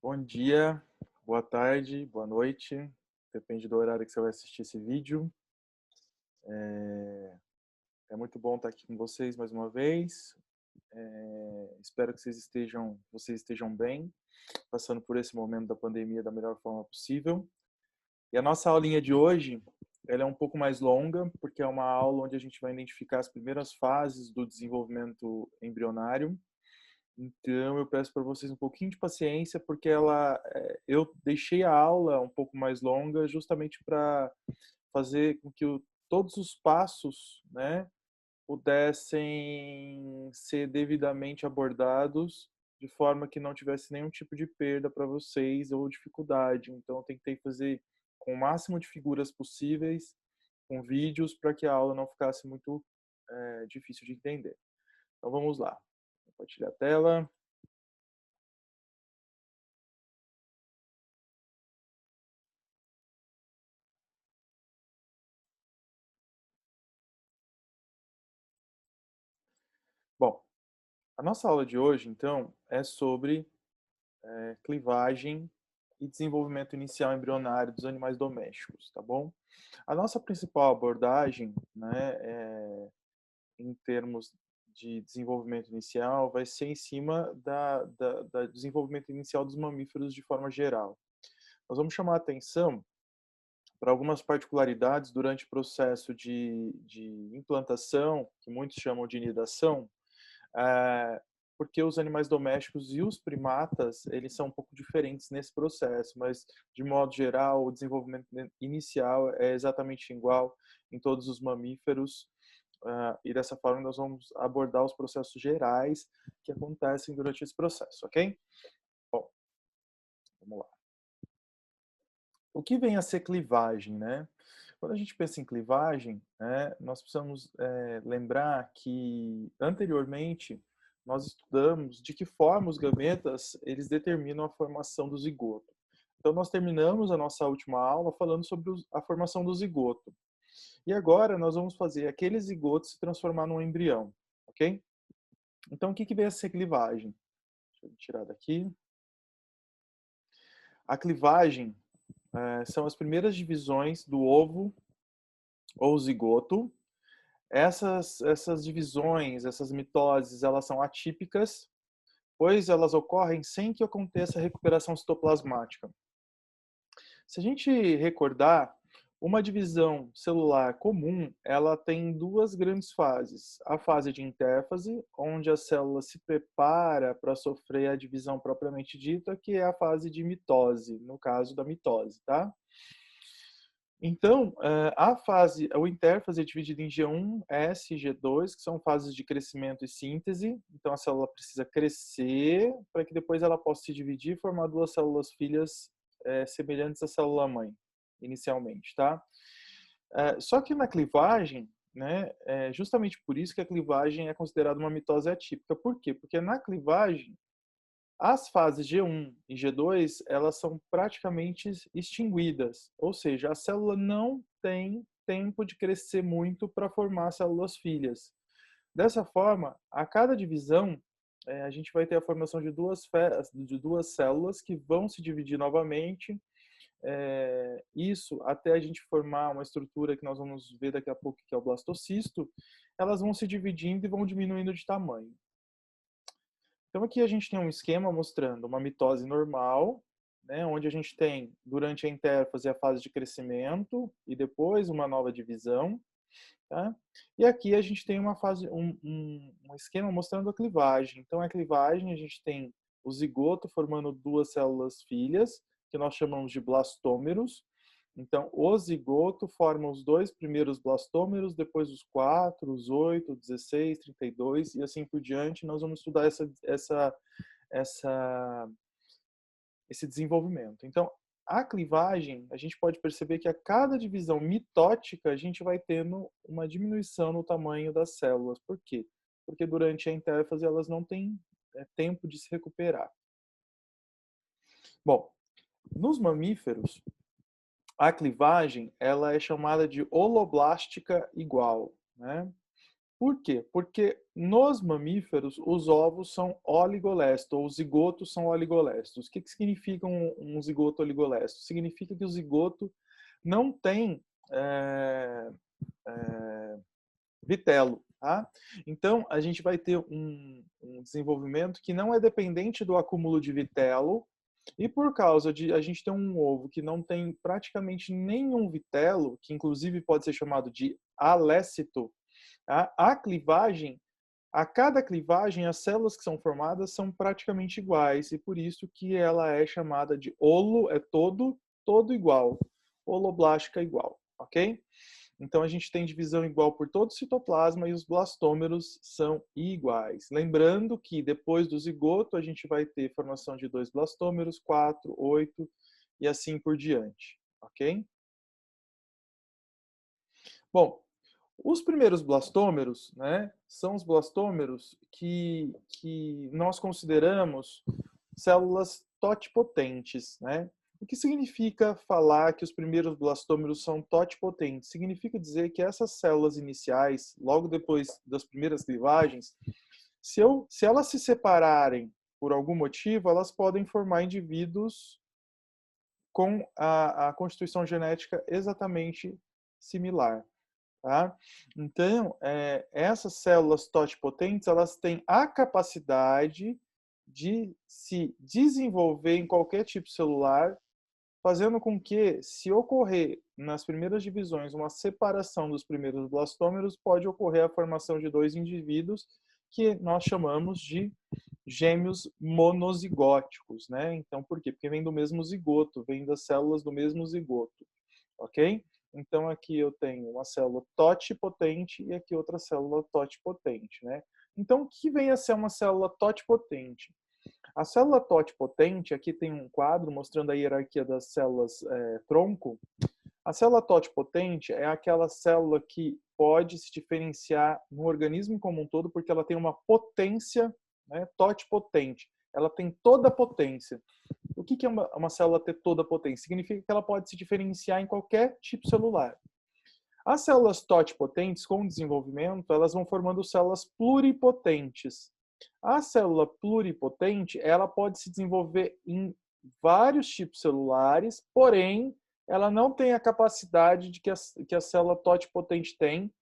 Bom dia, boa tarde, boa noite, depende do horário que você vai assistir esse vídeo. É muito bom estar aqui com vocês mais uma vez. Espero que vocês estejam bem, passando por esse momento da pandemia da melhor forma possível. E a nossa aulinha de hoje, ela é um pouco mais longa, porque é uma aula onde a gente vai identificar as primeiras fases do desenvolvimento embrionário. Então, eu peço para vocês um pouquinho de paciência, porque eu deixei a aula um pouco mais longa justamente para fazer com que todos os passos, né, pudessem ser devidamente abordados de forma que não tivesse nenhum tipo de perda para vocês ou dificuldade. Então, eu tentei fazer com o máximo de figuras possíveis, com vídeos, para que a aula não ficasse muito difícil de entender. Então, vamos lá. Vou compartilhar a tela. Bom, a nossa aula de hoje, então, é sobre clivagem e desenvolvimento inicial embrionário dos animais domésticos, tá bom? A nossa principal abordagem, né, em termos de desenvolvimento inicial, vai ser em cima da desenvolvimento inicial dos mamíferos de forma geral. Nós vamos chamar a atenção para algumas particularidades durante o processo de implantação, que muitos chamam de nidação, eh, porque os animais domésticos e os primatas, eles são um pouco diferentes nesse processo, mas, de modo geral, o desenvolvimento inicial é exatamente igual em todos os mamíferos, e dessa forma nós vamos abordar os processos gerais que acontecem durante esse processo, ok? Bom, vamos lá. O que vem a ser clivagem, né? Quando a gente pensa em clivagem, né, nós precisamos lembrar que anteriormente nós estudamos de que forma os gametas eles determinam a formação do zigoto. Então nós terminamos a nossa última aula falando sobre a formação do zigoto. E agora nós vamos fazer aquele zigoto se transformar num embrião, ok? Então o que vem a ser clivagem? Deixa eu tirar daqui. A clivagem são as primeiras divisões do ovo ou zigoto. Essas divisões, essas mitoses, elas são atípicas, pois elas ocorrem sem que aconteça a recuperação citoplasmática. Se a gente recordar, uma divisão celular comum, ela tem duas grandes fases. A fase de intérfase, onde a célula se prepara para sofrer a divisão propriamente dita, que é a fase de mitose, no caso da mitose, tá? Então, o intérfase é dividido em G1, S e G2, que são fases de crescimento e síntese. Então, a célula precisa crescer para que depois ela possa se dividir e formar duas células filhas semelhantes à célula-mãe, inicialmente, tá? Só que na clivagem, né, justamente por isso que a clivagem é considerada uma mitose atípica. Por quê? Porque na clivagem, as fases G1 e G2, elas são praticamente extinguidas, ou seja, a célula não tem tempo de crescer muito para formar células filhas. Dessa forma, a cada divisão, a gente vai ter a formação de duas células que vão se dividir novamente, isso até a gente formar uma estrutura que nós vamos ver daqui a pouco, que é o blastocisto, elas vão se dividindo e vão diminuindo de tamanho. Então aqui a gente tem um esquema mostrando uma mitose normal, né, onde a gente tem, durante a intérfase, a fase de crescimento e depois uma nova divisão. Tá? E aqui a gente tem um esquema mostrando a clivagem. Então a clivagem, a gente tem o zigoto formando duas células filhas, que nós chamamos de blastômeros. Então, o zigoto forma os dois primeiros blastômeros, depois os 4, os 8, 16, 32 e assim por diante. Nós vamos estudar essa, esse desenvolvimento. Então, a clivagem, a gente pode perceber que a cada divisão mitótica, a gente vai tendo uma diminuição no tamanho das células. Por quê? Porque durante a intérfase elas não têm tempo de se recuperar. Bom, nos mamíferos, a clivagem ela é chamada de holoblástica igual, né? Por quê? Porque nos mamíferos os ovos são oligolestos, ou os zigotos são oligolestos. O que que significa um zigoto oligolesto? Significa que o zigoto não tem é, vitelo, tá? Então, a gente vai ter um desenvolvimento que não é dependente do acúmulo de vitelo, e por causa de a gente ter um ovo que não tem praticamente nenhum vitelo, que inclusive pode ser chamado de alécito, tá? A clivagem, a cada clivagem, as células que são formadas são praticamente iguais, e por isso que ela é chamada de holo, é todo igual, holoblástica igual, ok? Então a gente tem divisão igual por todo o citoplasma e os blastômeros são iguais. Lembrando que depois do zigoto a gente vai ter formação de 2 blastômeros, 4, 8 e assim por diante, ok? Bom, os primeiros blastômeros, né, são os blastômeros que nós consideramos células totipotentes, né? O que significa falar que os primeiros blastômeros são totipotentes? Significa dizer que essas células iniciais, logo depois das primeiras clivagens, se elas se separarem por algum motivo, elas podem formar indivíduos com a constituição genética exatamente similar. Tá? Então, essas células totipotentes, elas têm a capacidade de se desenvolver em qualquer tipo celular, fazendo com que, se ocorrer nas primeiras divisões uma separação dos primeiros blastômeros, pode ocorrer a formação de 2 indivíduos que nós chamamos de gêmeos monozigóticos, né? Então, por quê? Porque vem do mesmo zigoto, vem das células do mesmo zigoto, ok? Então, aqui eu tenho uma célula totipotente e aqui outra célula totipotente, né? Então, o que vem a ser uma célula totipotente? A célula totipotente, aqui tem um quadro mostrando a hierarquia das células tronco. A célula totipotente é aquela célula que pode se diferenciar no organismo como um todo porque ela tem uma potência, né, totipotente. Ela tem toda a potência. O que é uma célula ter toda a potência? Significa que ela pode se diferenciar em qualquer tipo celular. As células totipotentes, com o desenvolvimento, elas vão formando células pluripotentes. A célula pluripotente, ela pode se desenvolver em vários tipos celulares, porém, ela não tem a capacidade de que a célula totipotente tem.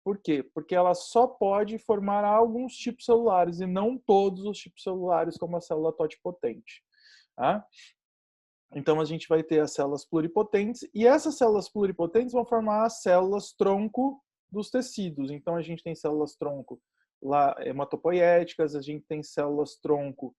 Por quê? Porque ela só pode formar alguns tipos celulares e não todos os tipos celulares, como a célula totipotente. Tá? Então, a gente vai ter as células pluripotentes, e essas células pluripotentes vão formar as células tronco dos tecidos. Então, a gente tem células tronco lá, hematopoéticas, a gente tem células tronco,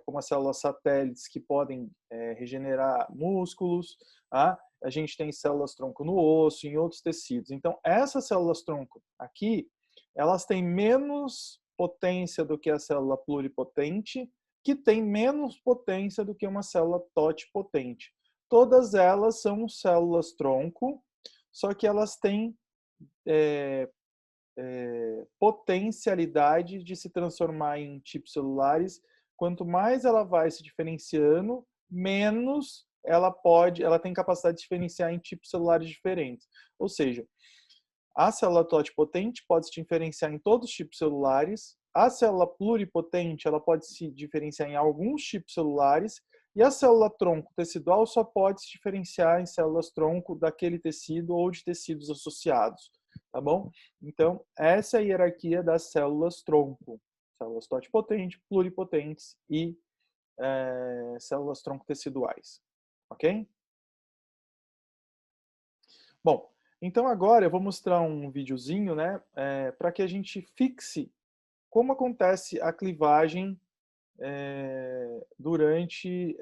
como as células satélites, que podem regenerar músculos, tá? A gente tem células tronco no osso, em outros tecidos. Então, essas células tronco aqui, elas têm menos potência do que a célula pluripotente, que tem menos potência do que uma célula totipotente. Todas elas são células tronco, só que elas têm potencialidade de se transformar em tipos celulares. Quanto mais ela vai se diferenciando, menos ela tem capacidade de diferenciar em tipos celulares diferentes. Ou seja, a célula totipotente pode se diferenciar em todos os tipos celulares. A célula pluripotente ela pode se diferenciar em alguns tipos celulares. E a célula tronco tecidual só pode se diferenciar em células tronco daquele tecido ou de tecidos associados. Tá bom? Então, essa é a hierarquia das células tronco. Células totipotentes, pluripotentes e células tronco teciduais. Ok? Bom, então agora eu vou mostrar um videozinho, né, para que a gente fixe como acontece a clivagem durante,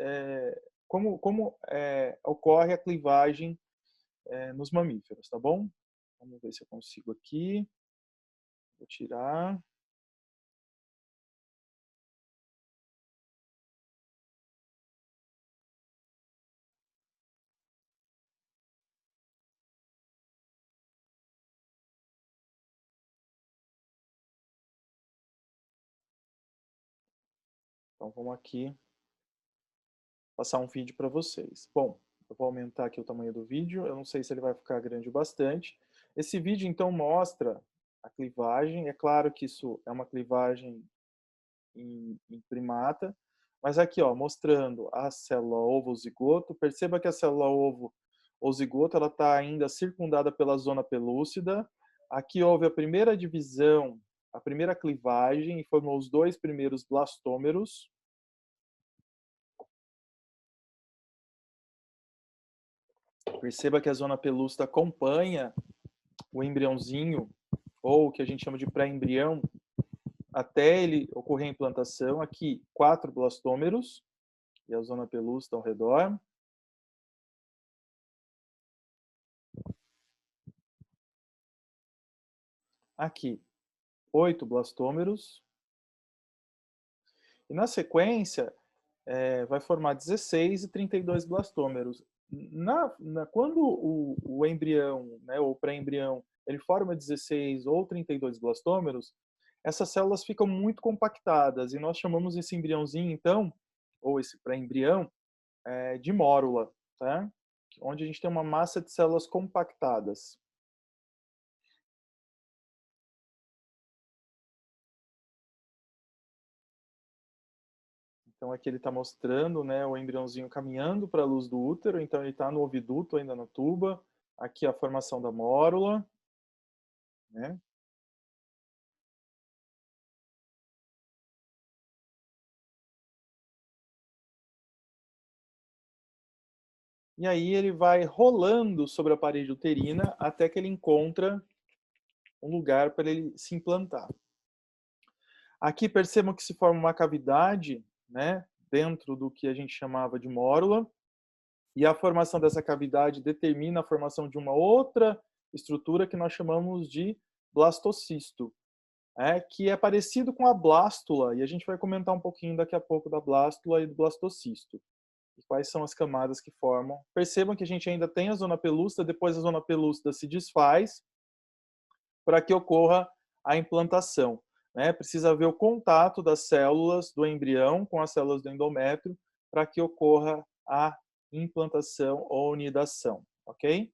como ocorre a clivagem nos mamíferos, tá bom? Vamos ver se eu consigo aqui. Vou tirar. Então vamos aqui passar um vídeo para vocês. Bom, eu vou aumentar aqui o tamanho do vídeo. Eu não sei se ele vai ficar grande o bastante. Esse vídeo, então, mostra a clivagem. É claro que isso é uma clivagem em primata, mas aqui, ó, mostrando a célula ovo-zigoto. Perceba que a célula ovo ou zigoto ela está ainda circundada pela zona pelúcida. Aqui houve a primeira divisão, a primeira clivagem, e formou os dois primeiros blastômeros. Perceba que a zona pelúcida acompanha o embriãozinho, ou o que a gente chama de pré-embrião, até ele ocorrer a implantação. Aqui, 4 blastômeros, e a zona pelúcida ao redor. Aqui, 8 blastômeros. E na sequência, vai formar 16 e 32 blastômeros. Quando o embrião, né, ou pré-embrião, ele forma 16 ou 32 blastômeros, essas células ficam muito compactadas, e nós chamamos esse embriãozinho, então, ou esse pré-embrião, de mórula, tá? Onde a gente tem uma massa de células compactadas. Então aqui ele está mostrando, né, o embriãozinho caminhando para a luz do útero, então ele está no oviduto, ainda na tuba. Aqui a formação da mórula, né? E aí ele vai rolando sobre a parede uterina até que ele encontra um lugar para ele se implantar. Aqui percebam que se forma uma cavidade, né, dentro do que a gente chamava de mórula, e a formação dessa cavidade determina a formação de uma outra estrutura que nós chamamos de blastocisto, que é parecido com a blástula, e a gente vai comentar um pouquinho daqui a pouco da blástula e do blastocisto. E quais são as camadas que formam. Percebam que a gente ainda tem a zona pelúcida, depois a zona pelúcida se desfaz para que ocorra a implantação. Precisa haver o contato das células do embrião com as células do endométrio para que ocorra a implantação ou nidação, ok?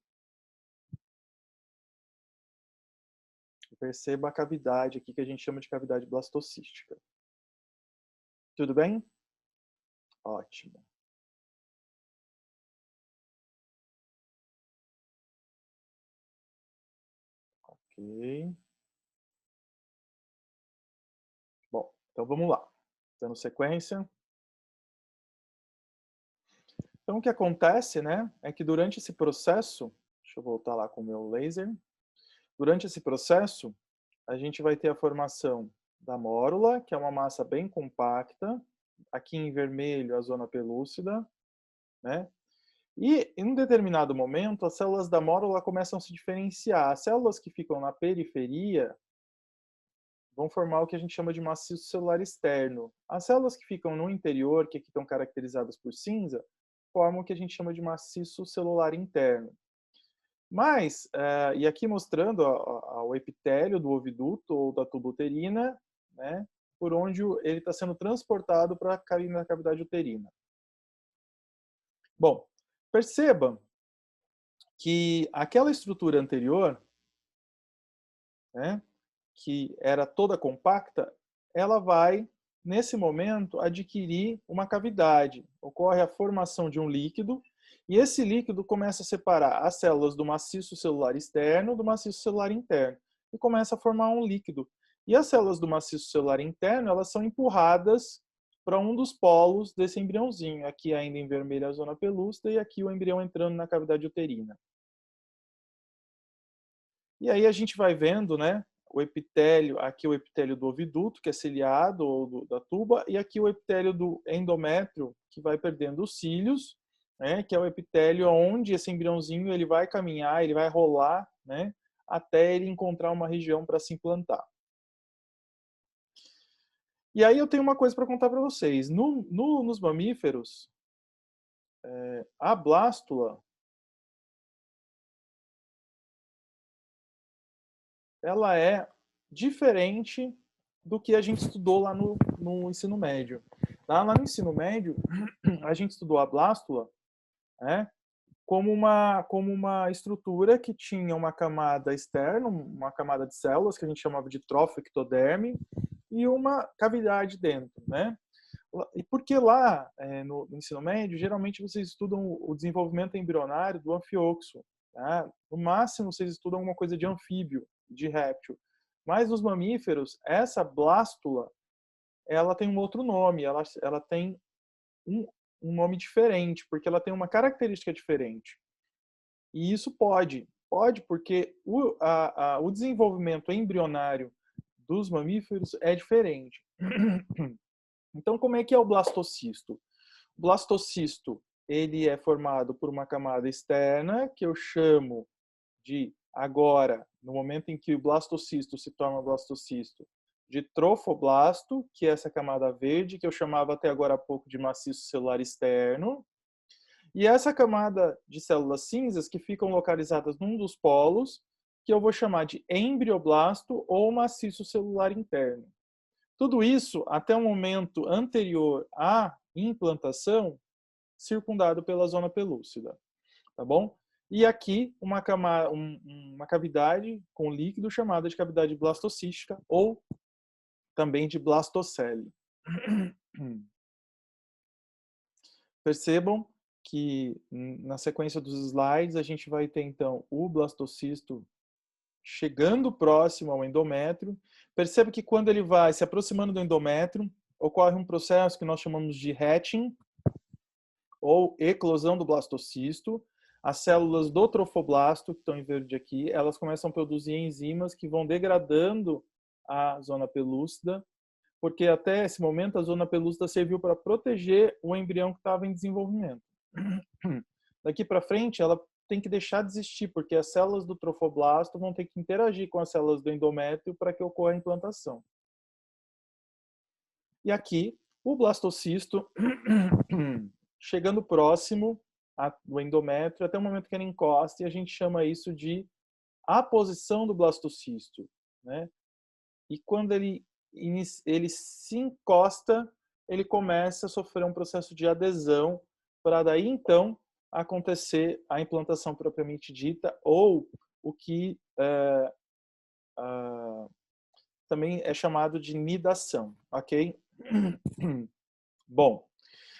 Perceba a cavidade aqui que a gente chama de cavidade blastocística. Tudo bem? Ótimo. Ok. Bom, então vamos lá. Dando sequência. Então o que acontece, né, é que durante esse processo, deixa eu voltar lá com o meu laser. Durante esse processo, a gente vai ter a formação da mórula, que é uma massa bem compacta. Aqui em vermelho, a zona pelúcida, né? E em um determinado momento, as células da mórula começam a se diferenciar. As células que ficam na periferia vão formar o que a gente chama de maciço celular externo. As células que ficam no interior, que aqui estão caracterizadas por cinza, formam o que a gente chama de maciço celular interno. Mas, e aqui mostrando o epitélio do oviduto ou da tuba uterina, né, por onde ele está sendo transportado para cair na cavidade uterina. Bom, perceba que aquela estrutura anterior, né, que era toda compacta, ela vai, nesse momento, adquirir uma cavidade. Ocorre a formação de um líquido, e esse líquido começa a separar as células do maciço celular externo do maciço celular interno, e começa a formar um líquido. E as células do maciço celular interno, elas são empurradas para um dos polos desse embriãozinho. Aqui ainda em vermelho a zona pelúcida, e aqui o embrião entrando na cavidade uterina. E aí a gente vai vendo, né, o epitélio, aqui o epitélio do oviduto, que é ciliado, ou da tuba, e aqui o epitélio do endométrio, que vai perdendo os cílios, né, que é o epitélio onde esse embriãozinho ele vai caminhar, ele vai rolar, né, até ele encontrar uma região para se implantar. E aí eu tenho uma coisa para contar para vocês. Nos mamíferos, a blástula, ela é diferente do que a gente estudou lá no ensino médio. Lá no ensino médio, a gente estudou a blástula, né, como uma estrutura que tinha uma camada externa, uma camada de células, que a gente chamava de trofectoderme, e uma cavidade dentro, né? E porque lá, no ensino médio, geralmente vocês estudam o desenvolvimento embrionário do anfíoxo. Tá? No máximo, vocês estudam alguma coisa de anfíbio, de réptil. Mas nos mamíferos, essa blástula, ela tem um outro nome, ela tem um nome diferente, porque ela tem uma característica diferente. E isso pode porque o desenvolvimento embrionário dos mamíferos é diferente. Então, como é que é o blastocisto? O blastocisto, ele é formado por uma camada externa, que eu chamo de, agora, no momento em que o blastocisto se torna blastocisto, de trofoblasto, que é essa camada verde, que eu chamava até agora há pouco de maciço celular externo. E essa camada de células cinzas que ficam localizadas num dos polos, que eu vou chamar de embrioblasto ou maciço celular interno. Tudo isso até o momento anterior à implantação, circundado pela zona pelúcida, tá bom? E aqui uma cavidade com líquido chamada de cavidade blastocística ou também de blastocele. Percebam que na sequência dos slides a gente vai ter então o blastocisto chegando próximo ao endométrio. Perceba que quando ele vai se aproximando do endométrio, ocorre um processo que nós chamamos de hatching, ou eclosão do blastocisto. As células do trofoblasto, que estão em verde aqui, elas começam a produzir enzimas que vão degradando a zona pelúcida, porque até esse momento a zona pelúcida serviu para proteger o embrião que estava em desenvolvimento. Daqui para frente, ela tem que deixar de existir, porque as células do trofoblasto vão ter que interagir com as células do endométrio para que ocorra a implantação. E aqui, o blastocisto chegando próximo do endométrio até o momento que ele encosta, e a gente chama isso de aposição do blastocisto, né? E quando ele se encosta, ele começa a sofrer um processo de adesão, para daí então acontecer a implantação propriamente dita, ou o que também é chamado de nidação, ok? Bom,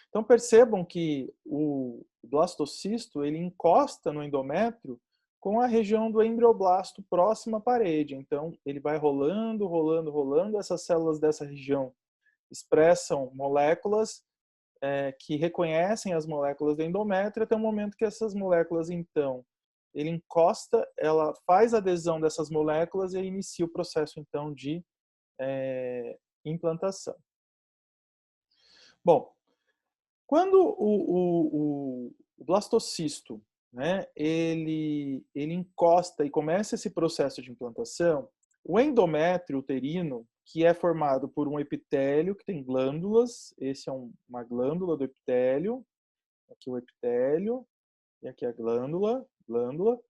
então percebam que o blastocisto ele encosta no endométrio com a região do embrioblasto próxima à parede. Então ele vai rolando, rolando, rolando. Essas células dessa região expressam moléculas que reconhecem as moléculas do endométrio até o momento que essas moléculas então ele encosta, ela faz adesão dessas moléculas e inicia o processo então de implantação. Bom, quando o blastocisto, né, ele encosta e começa esse processo de implantação, o endométrio uterino, que é formado por um epitélio que tem glândulas, esse é uma glândula do epitélio, aqui o epitélio, e aqui a glândula,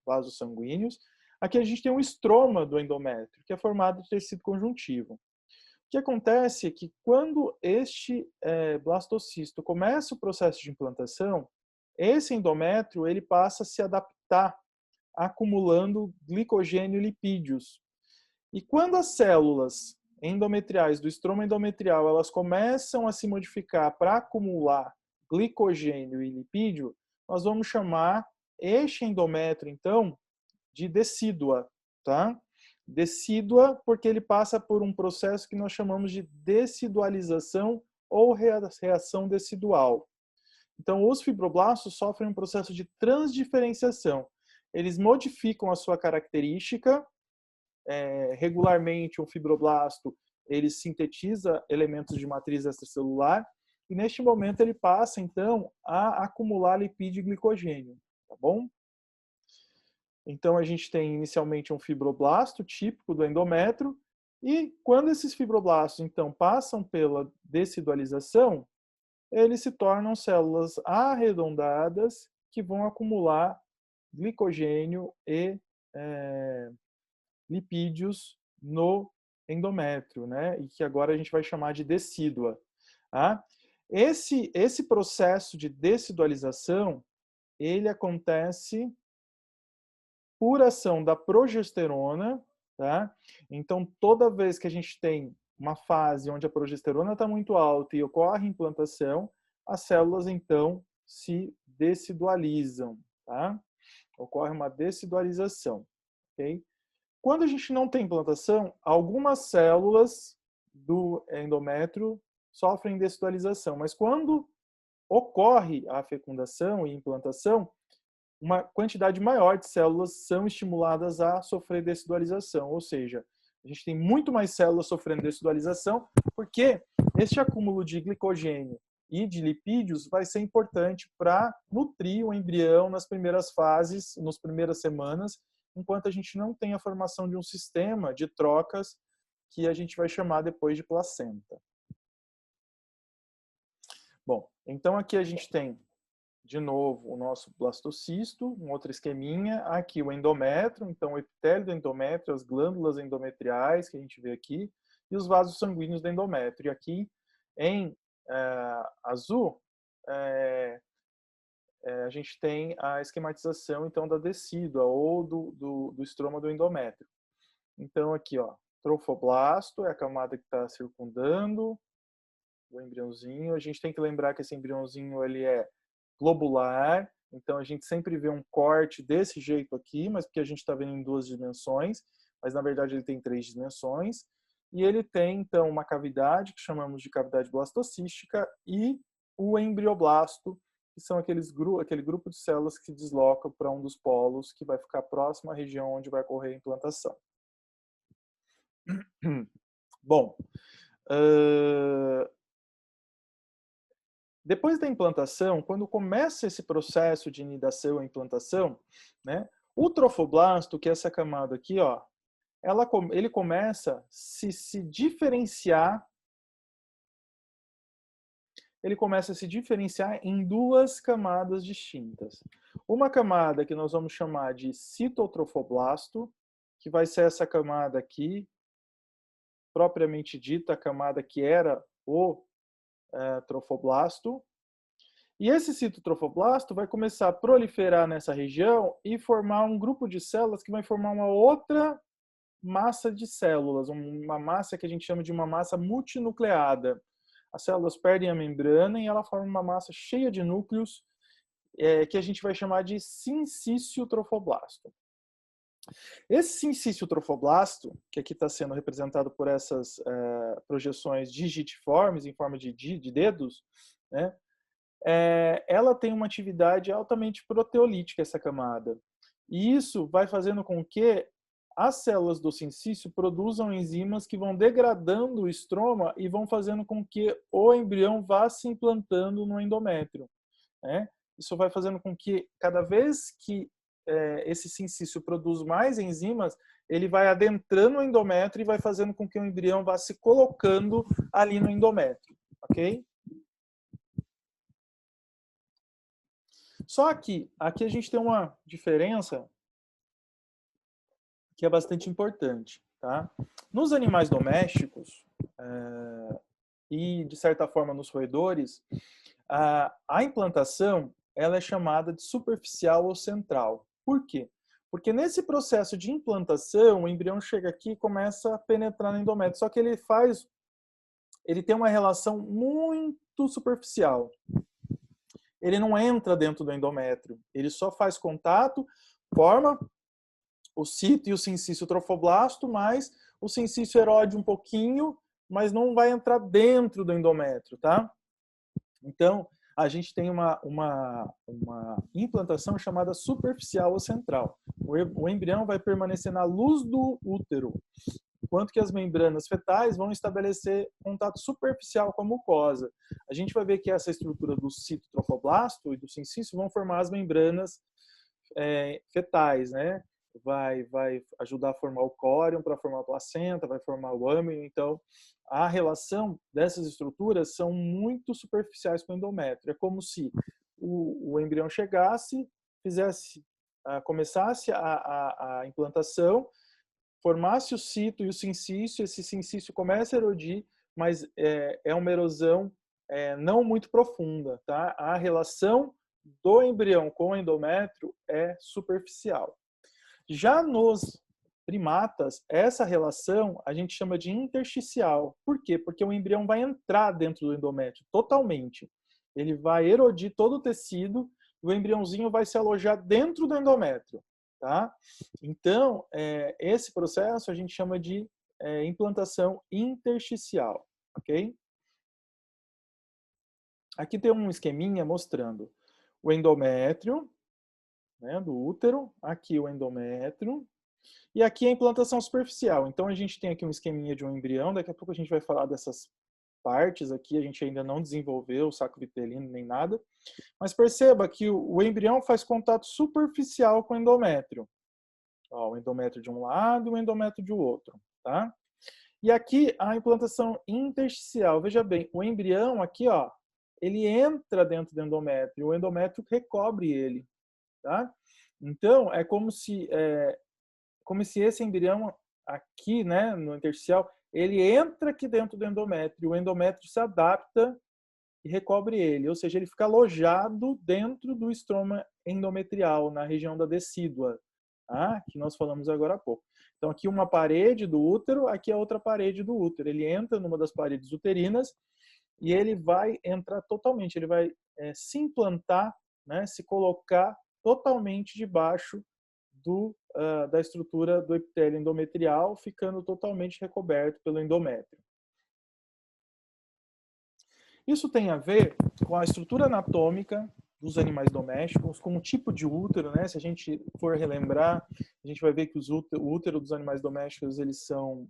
vasos sanguíneos. Aqui a gente tem um estroma do endométrio, que é formado de tecido conjuntivo. O que acontece é que quando este blastocisto começa o processo de implantação, esse endométrio ele passa a se adaptar, acumulando glicogênio e lipídios. E quando as células endometriais do estroma endometrial elas começam a se modificar para acumular glicogênio e lipídio, nós vamos chamar este endométrio, então, de decídua, tá? Decídua porque ele passa por um processo que nós chamamos de decidualização ou reação decidual. Então, os fibroblastos sofrem um processo de transdiferenciação. Eles modificam a sua característica. Regularmente, um fibroblasto ele sintetiza elementos de matriz extracelular e, neste momento, ele passa, então, a acumular lipídio e glicogênio. Tá bom? Então, a gente tem inicialmente um fibroblasto típico do endométrio e quando esses fibroblastos, então, passam pela decidualização, eles se tornam células arredondadas que vão acumular glicogênio e lipídios no endométrio, né? E que agora a gente vai chamar de decídua. Tá? Esse processo de decidualização ele acontece por ação da progesterona, tá? Então, toda vez que a gente tem uma fase onde a progesterona está muito alta e ocorre implantação, as células, então, se decidualizam, tá? Ocorre uma decidualização, ok? Quando a gente não tem implantação, algumas células do endométrio sofrem decidualização, mas quando ocorre a fecundação e implantação, uma quantidade maior de células são estimuladas a sofrer decidualização, ou seja, a gente tem muito mais células sofrendo decidualização, porque este acúmulo de glicogênio e de lipídios vai ser importante para nutrir o embrião nas primeiras fases, nas primeiras semanas, enquanto a gente não tem a formação de um sistema de trocas que a gente vai chamar depois de placenta. Bom, então aqui a gente tem de novo o nosso blastocisto, um outro esqueminha, aqui o endométrio, então o epitélio do endométrio, as glândulas endometriais que a gente vê aqui, e os vasos sanguíneos do endométrio. E aqui em azul, a gente tem a esquematização então da decídua ou do estroma do endométrio. Então aqui, ó, trofoblasto é a camada que está circundando o embriãozinho. A gente tem que lembrar que esse embriãozinho ele é globular, então a gente sempre vê um corte desse jeito aqui, mas porque a gente está vendo em 2 dimensões, mas na verdade ele tem 3 dimensões. E ele tem então uma cavidade que chamamos de cavidade blastocística e o embrioblasto, que são aquele grupo de células que deslocam para um dos polos que vai ficar próximo à região onde vai ocorrer a implantação. Bom, depois da implantação, quando começa esse processo de inidação e implantação, né, o trofoblasto, que é essa camada aqui, ó, ele começa a se diferenciar. Ele começa a se diferenciar em 2 camadas distintas. Uma camada que nós vamos chamar de citotrofoblasto, que vai ser essa camada aqui, propriamente dita, a camada que era o trofoblasto. E esse citotrofoblasto vai começar a proliferar nessa região e formar um grupo de células que vai formar uma outra massa de células, uma massa que a gente chama de uma massa multinucleada. As células perdem a membrana e ela forma uma massa cheia de núcleos que a gente vai chamar de sincício trofoblasto. Esse sincício trofoblasto, que aqui está sendo representado por essas projeções digitiformes em forma de dedos, né, ela tem uma atividade altamente proteolítica, essa camada. E isso vai fazendo com que as células do sincício produzam enzimas que vão degradando o estroma e vão fazendo com que o embrião vá se implantando no endométrio, né? Isso vai fazendo com que, cada vez que esse sincício produz mais enzimas, ele vai adentrando o endométrio e vai fazendo com que o embrião vá se colocando ali no endométrio, ok? Só que aqui a gente tem uma diferença que é bastante importante, tá? Nos animais domésticos e, de certa forma, nos roedores, a implantação ela é chamada de superficial ou central. Por quê? Porque nesse processo de implantação, o embrião chega aqui e começa a penetrar no endométrio, só que ele tem uma relação muito superficial. Ele não entra dentro do endométrio, ele só faz contato, forma o cito e o sincício trofoblasto, mas o sincício erode um pouquinho, mas não vai entrar dentro do endométrio, tá? Então, a gente tem uma implantação chamada superficial ou central. O embrião vai permanecer na luz do útero, enquanto que as membranas fetais vão estabelecer contato superficial com a mucosa. A gente vai ver que essa estrutura do citotrofoblasto e do sincício vão formar as membranas fetais, né? Vai ajudar a formar o córion para formar a placenta, vai formar o âmnion. Então, a relação dessas estruturas são muito superficiais com o endométrio. É como se o embrião chegasse, começasse a implantação, formasse o cito e o sincício, esse sincício começa a erodir, mas é uma erosão não muito profunda, tá? A relação do embrião com o endométrio é superficial. Já nos primatas, essa relação a gente chama de intersticial. Por quê? Porque o embrião vai entrar dentro do endométrio totalmente. Ele vai erodir todo o tecido e o embriãozinho vai se alojar dentro do endométrio. Tá? Então, esse processo a gente chama de implantação intersticial. Ok? Aqui tem um esqueminha mostrando o endométrio, né, do útero, aqui o endométrio, e aqui a implantação superficial. Então a gente tem aqui um esqueminha de um embrião, daqui a pouco a gente vai falar dessas partes aqui, a gente ainda não desenvolveu o saco vitelino nem nada, mas perceba que o embrião faz contato superficial com o endométrio. Ó, o endométrio de um lado e o endométrio de outro, tá? E aqui a implantação intersticial. Veja bem, o embrião aqui, ó, ele entra dentro do endométrio, o endométrio recobre ele, tá? Então, é como se esse embrião aqui, né, no intersticial, ele entra aqui dentro do endométrio, o endométrio se adapta e recobre ele, ou seja, ele fica alojado dentro do estroma endometrial, na região da decídua, tá? Que nós falamos agora há pouco. Então, aqui uma parede do útero, aqui a outra parede do útero. Ele entra numa das paredes uterinas e ele vai entrar totalmente, ele vai se implantar, né, se colocar totalmente debaixo da estrutura do epitélio endometrial, ficando totalmente recoberto pelo endométrio. Isso tem a ver com a estrutura anatômica dos animais domésticos, com o tipo de útero, né? Se a gente for relembrar, a gente vai ver que o útero dos animais domésticos eles são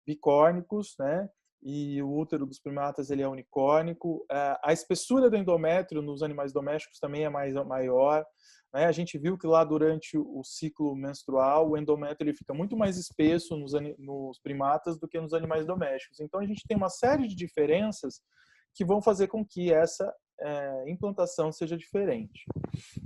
bicórnicos, né? E o útero dos primatas ele é unicórnico. A espessura do endométrio nos animais domésticos também é maior. Né? A gente viu que lá durante o ciclo menstrual o endométrio ele fica muito mais espesso nos primatas do que nos animais domésticos. Então a gente tem uma série de diferenças que vão fazer com que essa implantação seja diferente.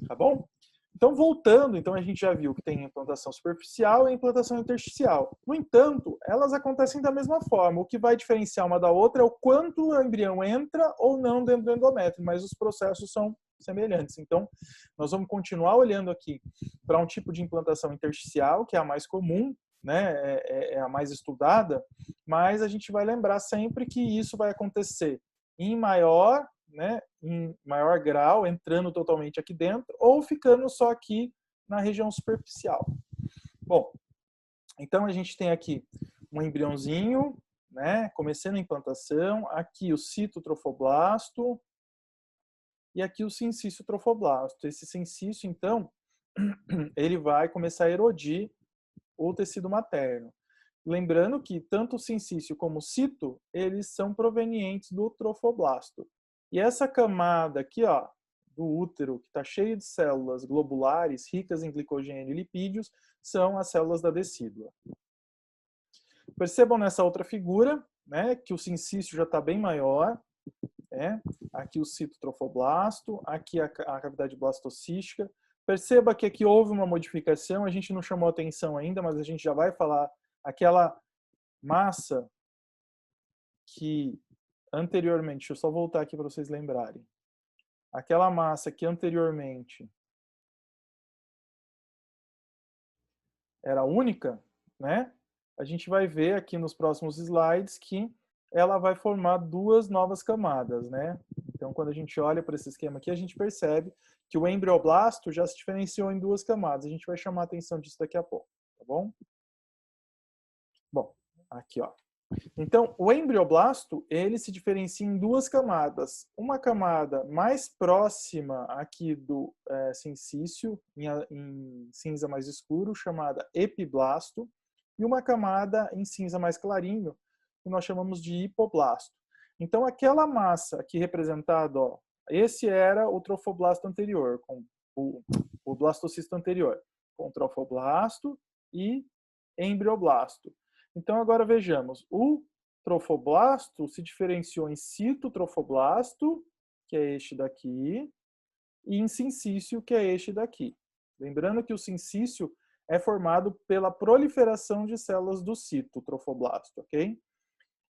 Tá bom? Então, voltando, então a gente já viu que tem implantação superficial e implantação intersticial. No entanto, elas acontecem da mesma forma. O que vai diferenciar uma da outra é o quanto o embrião entra ou não dentro do endométrio, mas os processos são semelhantes. Então, nós vamos continuar olhando aqui para um tipo de implantação intersticial, que é a mais comum, né? É a mais estudada, mas a gente vai lembrar sempre que isso vai acontecer em maior, né, em maior grau, entrando totalmente aqui dentro, ou ficando só aqui na região superficial. Bom, então a gente tem aqui um embriãozinho, né, começando a implantação, aqui o citotrofoblasto e aqui o sincício trofoblasto. Esse sincício, então, ele vai começar a erodir o tecido materno. Lembrando que tanto o sincício como o cito, eles são provenientes do trofoblasto. E essa camada aqui, ó, do útero, que está cheia de células globulares, ricas em glicogênio e lipídios, são as células da decídua. Percebam nessa outra figura, né, que o sincício já está bem maior. Aqui o citotrofoblasto, aqui a cavidade blastocística. Perceba que aqui houve uma modificação, a gente não chamou atenção ainda, mas a gente já vai falar. Aquela massa que anteriormente, deixa eu só voltar aqui para vocês lembrarem. Aquela massa que anteriormente era única, né? A gente vai ver aqui nos próximos slides que ela vai formar duas novas camadas, né? Então, quando a gente olha para esse esquema aqui, a gente percebe que o embrioblasto já se diferenciou em duas camadas. A gente vai chamar a atenção disso daqui a pouco, tá bom? Bom, aqui, ó. Então, o embrioblasto, ele se diferencia em duas camadas. Uma camada mais próxima aqui do sincício, em cinza mais escuro, chamada epiblasto, e uma camada em cinza mais clarinho, que nós chamamos de hipoblasto. Então, aquela massa aqui representada, ó, esse era o trofoblasto anterior, com o blastocisto anterior, com trofoblasto e embrioblasto. Então, agora vejamos. O trofoblasto se diferenciou em citotrofoblasto, que é este daqui, e em sincício, que é este daqui. Lembrando que o sincício é formado pela proliferação de células do citotrofoblasto, ok?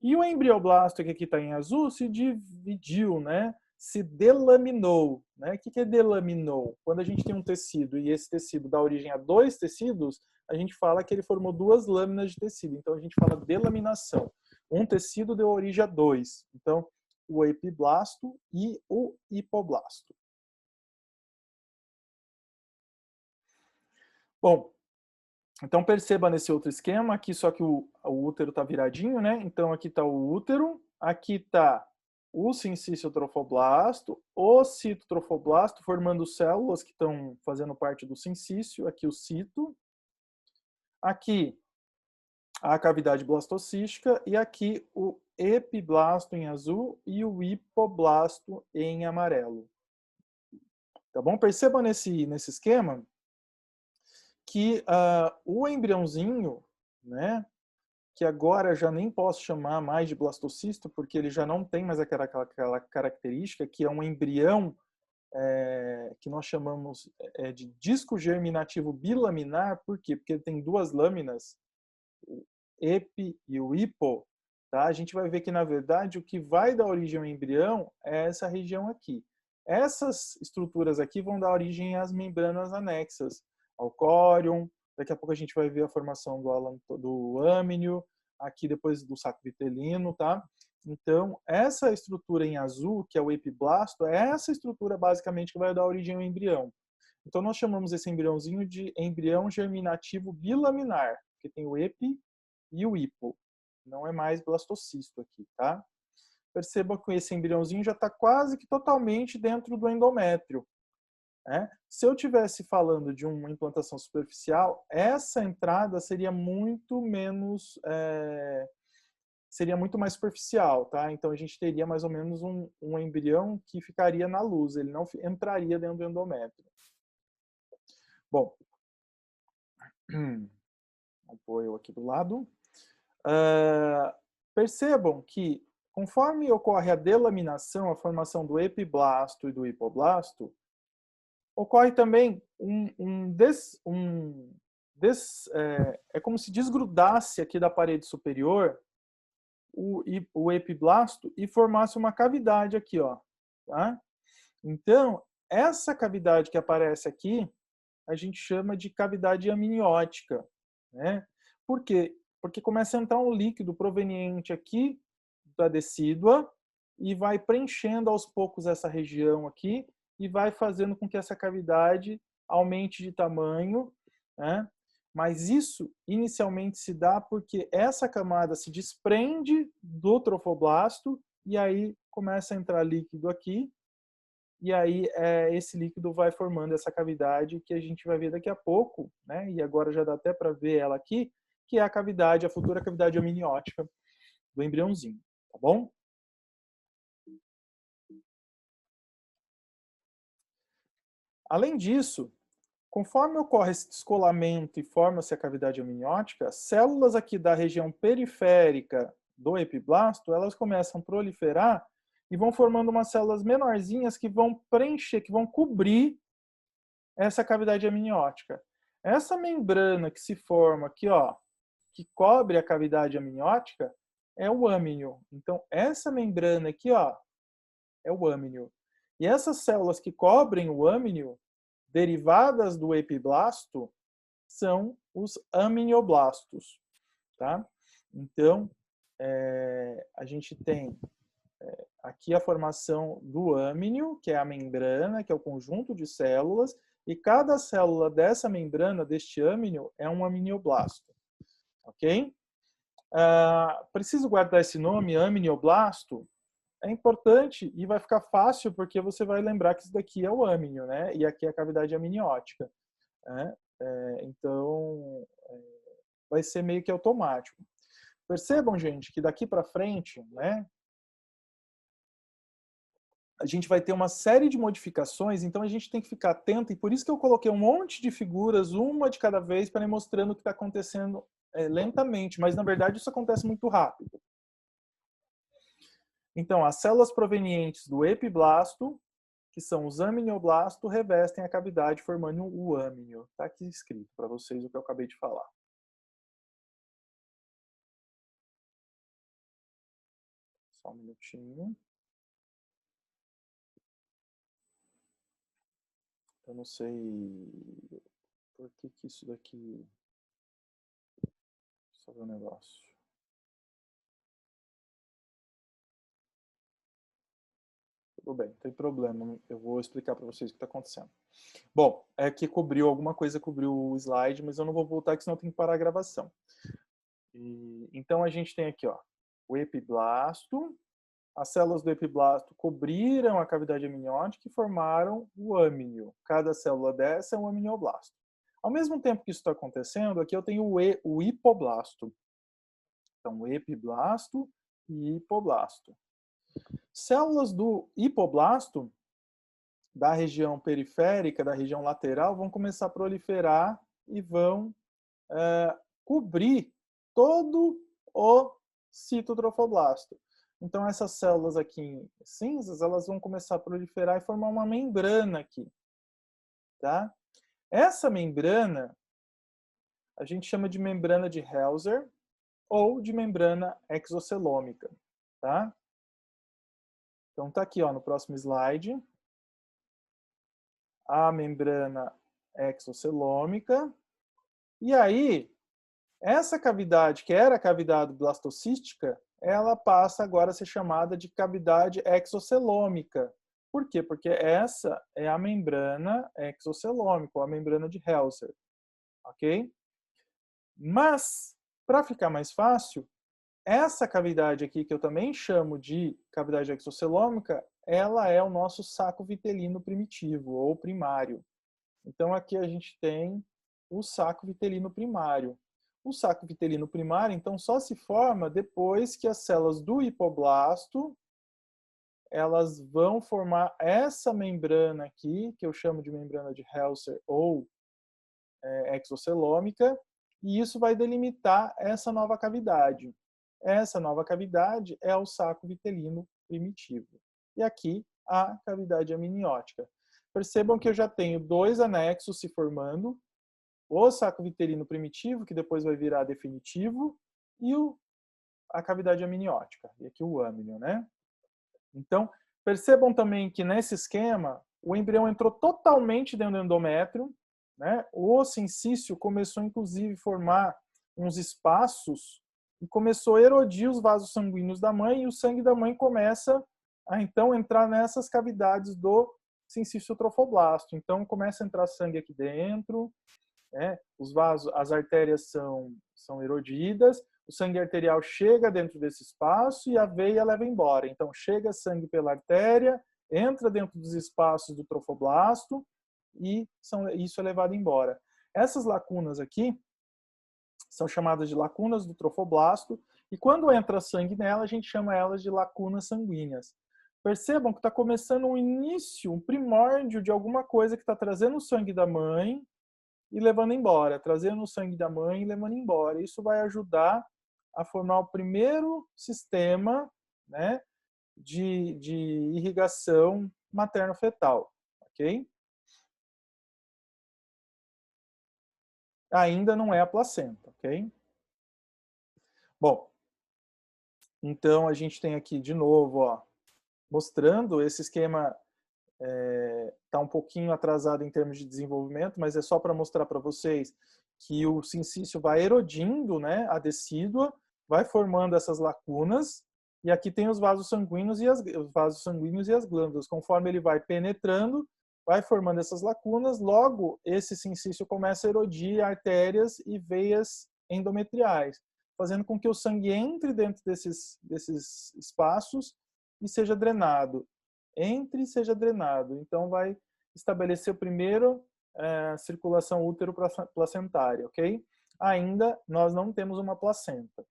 E o embrioblasto, que aqui está em azul, se dividiu, né? se delaminou, né? O que é delaminou? Quando a gente tem um tecido e esse tecido dá origem a dois tecidos, a gente fala que ele formou duas lâminas de tecido. Então a gente fala delaminação. Um tecido deu origem a dois. Então, o epiblasto e o hipoblasto. Bom, então perceba nesse outro esquema aqui, só que o útero está viradinho, né? Então aqui está o útero, aqui está o sincício trofoblasto, o citotrofoblasto, formando células que estão fazendo parte do sincício, aqui o cito, aqui a cavidade blastocística e aqui o epiblasto em azul e o hipoblasto em amarelo. Tá bom? Perceba nesse esquema que o embriãozinho, né, que agora já nem posso chamar mais de blastocisto, porque ele já não tem mais aquela característica, que é um embrião que nós chamamos de disco germinativo bilaminar. Por quê? Porque ele tem duas lâminas, o epi e o hipo. Tá? A gente vai ver que, na verdade, o que vai dar origem ao embrião é essa região aqui. Essas estruturas aqui vão dar origem às membranas anexas, ao córion. Daqui a pouco a gente vai ver a formação do âminio, aqui depois do saco vitelino, tá? Então, essa estrutura em azul, que é o epiblasto, é essa estrutura basicamente que vai dar origem ao embrião. Então, nós chamamos esse embriãozinho de embrião germinativo bilaminar, que tem o epi e o hipo. Não é mais blastocisto aqui, tá? Perceba que esse embriãozinho já está quase que totalmente dentro do endométrio. Né? Se eu estivesse falando de uma implantação superficial, essa entrada seria muito menos, seria muito mais superficial, tá? Então a gente teria mais ou menos um embrião que ficaria na luz, ele não entraria dentro do endométrio. Bom, vou pôr eu aqui do lado. Percebam que, conforme ocorre a delaminação, a formação do epiblasto e do hipoblasto, ocorre também é como se desgrudasse aqui da parede superior o epiblasto e formasse uma cavidade aqui, ó. Tá? Então, essa cavidade que aparece aqui, a gente chama de cavidade amniótica, né? Por quê? Porque começa a entrar um líquido proveniente aqui da decídua e vai preenchendo aos poucos essa região aqui e vai fazendo com que essa cavidade aumente de tamanho, né? Mas isso inicialmente se dá porque essa camada se desprende do trofoblasto e aí começa a entrar líquido aqui, e aí esse líquido vai formando essa cavidade que a gente vai ver daqui a pouco, né? E agora já dá até para ver ela aqui, que é a cavidade, a futura cavidade amniótica do embriãozinho, tá bom? Além disso, conforme ocorre esse descolamento e forma-se a cavidade amniótica, células aqui da região periférica do epiblasto, elas começam a proliferar e vão formando umas células menorzinhas que vão preencher, que vão cobrir essa cavidade amniótica. Essa membrana que se forma aqui, ó, que cobre a cavidade amniótica, é o âminio. Então, essa membrana aqui, ó, é o âminio. E essas células que cobrem o âminio, derivadas do epiblasto, são os amnioblastos, tá? Então, a gente tem aqui a formação do âminio, que é a membrana, que é o conjunto de células, e cada célula dessa membrana, deste âminio, é um amnioblasto, ok? Preciso guardar esse nome, amnioblasto? É importante e vai ficar fácil porque você vai lembrar que isso daqui é o âminio, né? E aqui é a cavidade amniótica. Né? Então, vai ser meio que automático. Percebam, gente, que daqui para frente, né, a gente vai ter uma série de modificações, então a gente tem que ficar atento, e por isso que eu coloquei um monte de figuras, uma de cada vez, para ir mostrando o que está acontecendo lentamente, mas na verdade isso acontece muito rápido. Então, as células provenientes do epiblasto, que são os amnioblastos, revestem a cavidade formando o âminio. Está aqui escrito para vocês o que eu acabei de falar. Só um minutinho. Eu não sei por que que isso daqui... Só ver um negócio. Tudo bem, não tem problema. Eu vou explicar para vocês o que está acontecendo. Bom, é que cobriu alguma coisa, cobriu o slide, mas eu não vou voltar, que senão eu tenho que parar a gravação. Então a gente tem aqui, ó, o epiblasto. As células do epiblasto cobriram a cavidade amniótica e formaram o âminio. Cada célula dessa é um amnioblasto. Ao mesmo tempo que isso está acontecendo, aqui eu tenho o hipoblasto. Então, epiblasto e hipoblasto. Células do hipoblasto, da região periférica, da região lateral, vão começar a proliferar e vão cobrir todo o citotrofoblasto. Então, essas células aqui em cinzas, elas vão começar a proliferar e formar uma membrana aqui. Tá? Essa membrana, a gente chama de membrana de Hauser ou de membrana exocelômica. Tá? Então, tá aqui, ó, no próximo slide, a membrana exocelômica. E aí, essa cavidade, que era a cavidade blastocística, ela passa agora a ser chamada de cavidade exocelômica. Por quê? Porque essa é a membrana exocelômica, ou a membrana de Hauser. Ok? Mas, para ficar mais fácil, essa cavidade aqui, que eu também chamo de cavidade exocelômica, ela é o nosso saco vitelino primitivo, ou primário. Então, aqui a gente tem o saco vitelino primário. O saco vitelino primário, então, só se forma depois que as células do hipoblasto, elas vão formar essa membrana aqui, que eu chamo de membrana de Hauser ou exocelômica, e isso vai delimitar essa nova cavidade. Essa nova cavidade é o saco vitelino primitivo. E aqui, a cavidade amniótica. Percebam que eu já tenho dois anexos se formando, o saco vitelino primitivo, que depois vai virar definitivo, e a cavidade amniótica, e aqui o âminio, né? Então, percebam também que nesse esquema, o embrião entrou totalmente dentro do endométrio, né? O sincício começou, inclusive, a formar uns espaços e começou a erodir os vasos sanguíneos da mãe, e o sangue da mãe começa a, então, entrar nessas cavidades do sincício trofoblasto. Então, começa a entrar sangue aqui dentro, os vasos, as artérias são erodidas, o sangue arterial chega dentro desse espaço e a veia leva embora. Então, chega sangue pela artéria, entra dentro dos espaços do trofoblasto e isso é levado embora. Essas lacunas aqui são chamadas de lacunas do trofoblasto e quando entra sangue nela, a gente chama elas de lacunas sanguíneas. Percebam que está começando um início, um primórdio de alguma coisa que está trazendo o sangue da mãe e levando embora, trazendo o sangue da mãe e levando embora. Isso vai ajudar a formar o primeiro sistema, né, de irrigação materno-fetal, ok? Ainda não é a placenta, ok? Bom, então a gente tem aqui de novo, ó, mostrando esse esquema está um pouquinho atrasado em termos de desenvolvimento, mas é só para mostrar para vocês que o sincício vai erodindo, né, a decídua, vai formando essas lacunas, e aqui tem os vasos sanguíneos e as glândulas. Conforme ele vai penetrando, vai formando essas lacunas, logo esse sincício começa a erodir artérias e veias endometriais, fazendo com que o sangue entre dentro desses espaços e seja drenado. Entre e seja drenado. Então, vai estabelecer o primeiro circulação útero-placentária, ok? Ainda nós não temos uma placenta.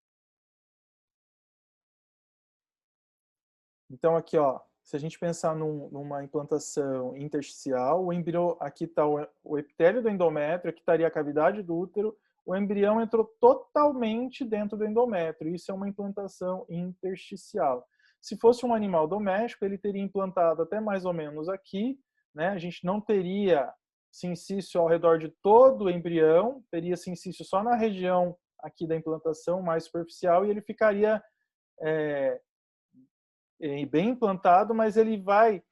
Então, aqui, ó, se a gente pensar numa implantação intersticial, o embrião, aqui está o epitélio do endométrio, aqui estaria a cavidade do útero, o embrião entrou totalmente dentro do endométrio. Isso é uma implantação intersticial. Se fosse um animal doméstico, ele teria implantado até mais ou menos aqui, né? A gente não teria sincício ao redor de todo o embrião, teria sincício só na região aqui da implantação mais superficial e ele ficaria bem implantado, mas ele vai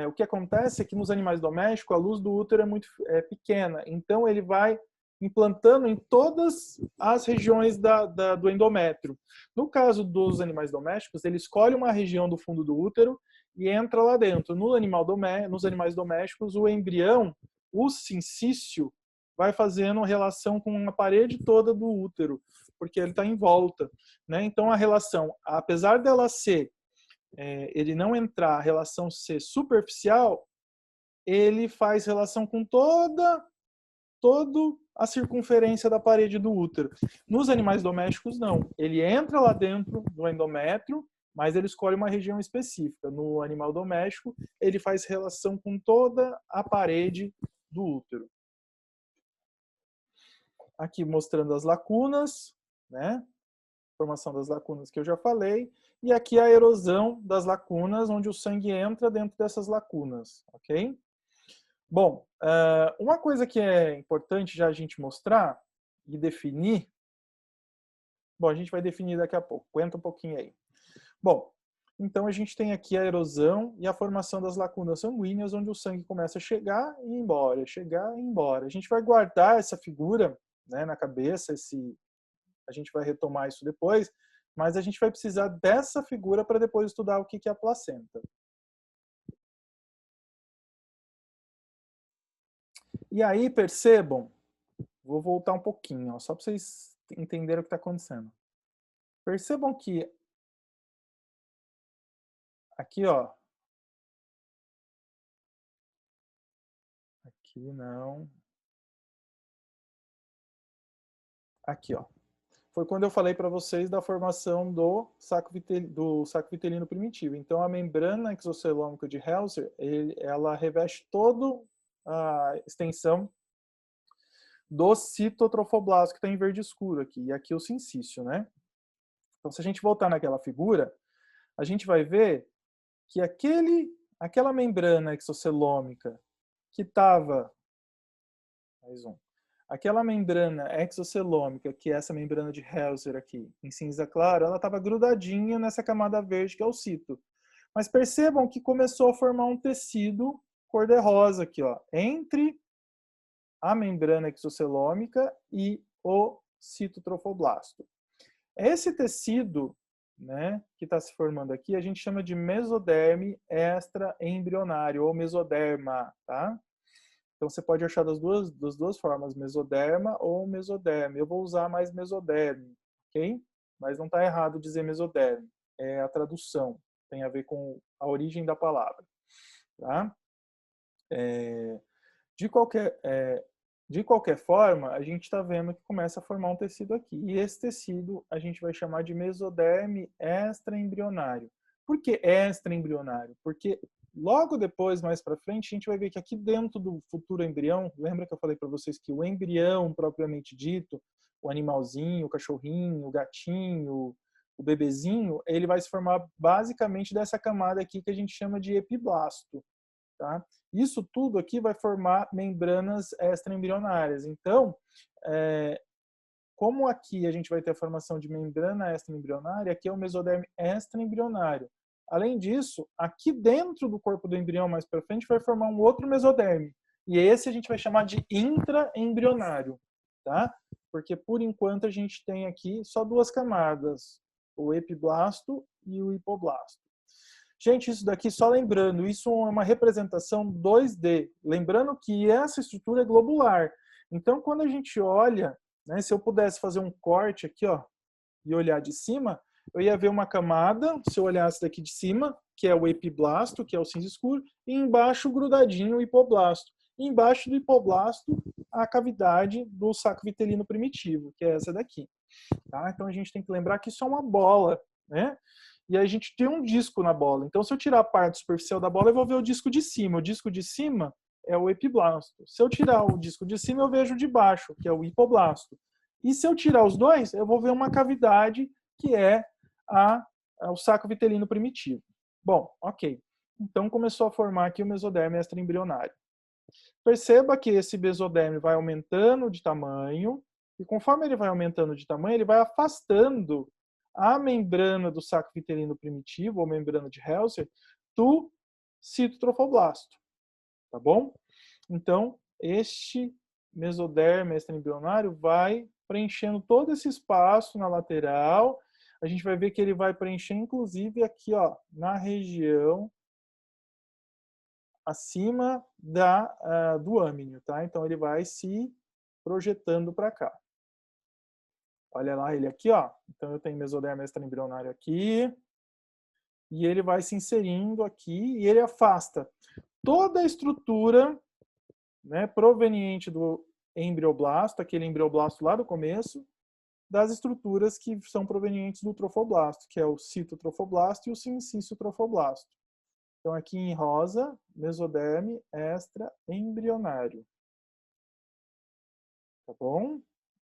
o que acontece é que nos animais domésticos a luz do útero é muito pequena, então ele vai implantando em todas as regiões do endométrio. No caso dos animais domésticos, ele escolhe uma região do fundo do útero e entra lá dentro. Nos animais domésticos, o embrião, o sincício, vai fazendo relação com a parede toda do útero, porque ele está em volta, né? Então a relação, apesar dela ser, ele não entrar, a relação ser superficial, ele faz relação com toda a circunferência da parede do útero. Nos animais domésticos, não. Ele entra lá dentro do endométrio, mas ele escolhe uma região específica. No animal doméstico, ele faz relação com toda a parede do útero. Aqui mostrando as lacunas, né? Formação das lacunas que eu já falei. E aqui a erosão das lacunas, onde o sangue entra dentro dessas lacunas, ok? Bom, uma coisa que é importante já a gente mostrar e definir, bom, a gente vai definir daqui a pouco, aguenta um pouquinho aí. Bom, então a gente tem aqui a erosão e a formação das lacunas sanguíneas, onde o sangue começa a chegar e ir embora, chegar e ir embora. A gente vai guardar essa figura, né, na cabeça, a gente vai retomar isso depois, mas a gente vai precisar dessa figura para depois estudar o que é a placenta. E aí, percebam, vou voltar um pouquinho, ó, só para vocês entenderem o que está acontecendo. Percebam que aqui, ó, aqui não, aqui, ó, foi quando eu falei para vocês da formação do saco vitelino primitivo. Então, a membrana exocelômica de Helser, ela reveste toda a extensão do citotrofoblasto, que está em verde escuro aqui, e aqui o sincício, né? Então, se a gente voltar naquela figura, a gente vai ver que aquela membrana exocelômica que estava, mais um, aquela membrana exocelômica, que é essa membrana de Helser aqui, em cinza claro, ela estava grudadinha nessa camada verde que é o cito. Mas percebam que começou a formar um tecido cor-de-rosa aqui, ó, entre a membrana exocelômica e o citotrofoblasto. Esse tecido, né, que está se formando aqui, a gente chama de mesoderme extraembrionário, ou mesoderma, tá? Então você pode achar das duas formas, mesoderma ou mesoderme. Eu vou usar mais mesoderme, ok? Mas não está errado dizer mesoderme. É a tradução, tem a ver com a origem da palavra, tá? De qualquer forma, a gente está vendo que começa a formar um tecido aqui. E esse tecido a gente vai chamar de mesoderme extraembrionário. Por que extraembrionário? Porque logo depois, mais para frente, a gente vai ver que aqui dentro do futuro embrião, lembra que eu falei para vocês que o embrião propriamente dito, o animalzinho, o cachorrinho, o gatinho, o bebezinho, ele vai se formar basicamente dessa camada aqui que a gente chama de epiblasto. Tá? Isso tudo aqui vai formar membranas extraembrionárias. Então, como aqui a gente vai ter a formação de membrana extraembrionária, aqui é o mesoderme extraembrionário. Além disso, aqui dentro do corpo do embrião, mais para frente, vai formar um outro mesoderme. E esse a gente vai chamar de intraembrionário, tá? Porque por enquanto a gente tem aqui só duas camadas, o epiblasto e o hipoblasto. Gente, isso daqui, só lembrando, isso é uma representação 2D. Lembrando que essa estrutura é globular. Então, quando a gente olha, né, se eu pudesse fazer um corte aqui, ó, e olhar de cima, eu ia ver uma camada, se eu olhasse daqui de cima, que é o epiblasto, que é o cinza escuro, e embaixo grudadinho o hipoblasto. E embaixo do hipoblasto, a cavidade do saco vitelino primitivo, que é essa daqui. Tá? Então, a gente tem que lembrar que isso é uma bola, né? E a gente tem um disco na bola. Então, se eu tirar a parte superficial da bola, eu vou ver o disco de cima. O disco de cima é o epiblasto. Se eu tirar o disco de cima, eu vejo o de baixo, que é o hipoblasto. E se eu tirar os dois, eu vou ver uma cavidade que é o saco vitelino primitivo. Bom, ok. Então, começou a formar aqui o mesoderme extraembrionário. Perceba que esse mesoderme vai aumentando de tamanho, e conforme ele vai aumentando de tamanho, ele vai afastando a membrana do saco vitelino primitivo, ou membrana de Helser, do citotrofoblasto, tá bom? Então, este mesoderme extraembrionário vai preenchendo todo esse espaço na lateral. A gente vai ver que ele vai preencher, inclusive, aqui, ó, na região acima do âmnio, tá? Então, ele vai se projetando para cá. Olha lá ele aqui, ó. Então, eu tenho mesoderme extraembrionário aqui. E ele vai se inserindo aqui e ele afasta toda a estrutura, né, proveniente do embrioblasto, aquele embrioblasto lá do começo, das estruturas que são provenientes do trofoblasto, que é o citotrofoblasto e o sincício-trofoblasto. Então, aqui em rosa, mesoderme extraembrionário. Tá bom?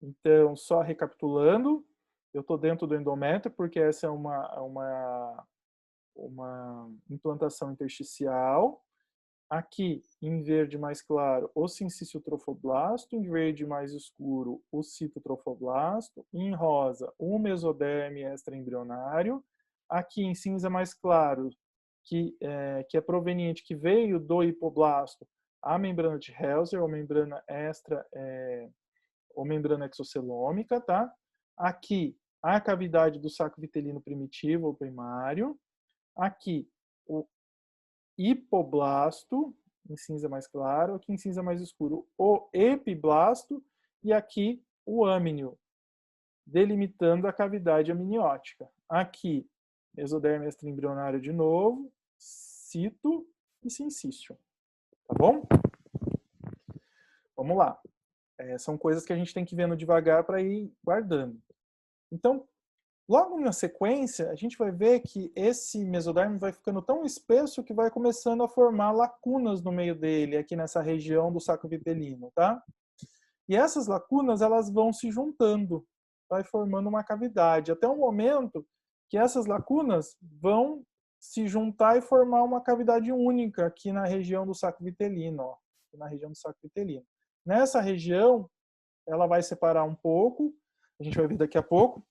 Então, só recapitulando, eu estou dentro do endométrio, porque essa é uma implantação intersticial. Aqui, em verde mais claro, o sincício-trofoblasto, em verde mais escuro, o citotrofoblasto, em rosa, o mesoderme extraembrionário. Aqui, em cinza mais claro, que é proveniente, que veio do hipoblasto, a membrana de Helzer, ou membrana ou membrana exocelômica, tá? Aqui, a cavidade do saco vitelino primitivo ou primário. Aqui, o hipoblasto, em cinza mais claro, aqui em cinza mais escuro, o epiblasto, e aqui o âmnio, delimitando a cavidade amniótica. Aqui, mesoderme extraembrionário de novo, cito e sincício. Tá bom? Vamos lá. São coisas que a gente tem que ir vendo devagar para ir guardando. Então, logo na sequência, a gente vai ver que esse mesoderme vai ficando tão espesso que vai começando a formar lacunas no meio dele, aqui nessa região do saco vitelino, tá? E essas lacunas, elas vão se juntando, vai formando uma cavidade, até o momento que essas lacunas vão se juntar e formar uma cavidade única aqui na região do saco vitelino, ó, na região do saco vitelino. Nessa região, ela vai separar um pouco, a gente vai ver daqui a pouco,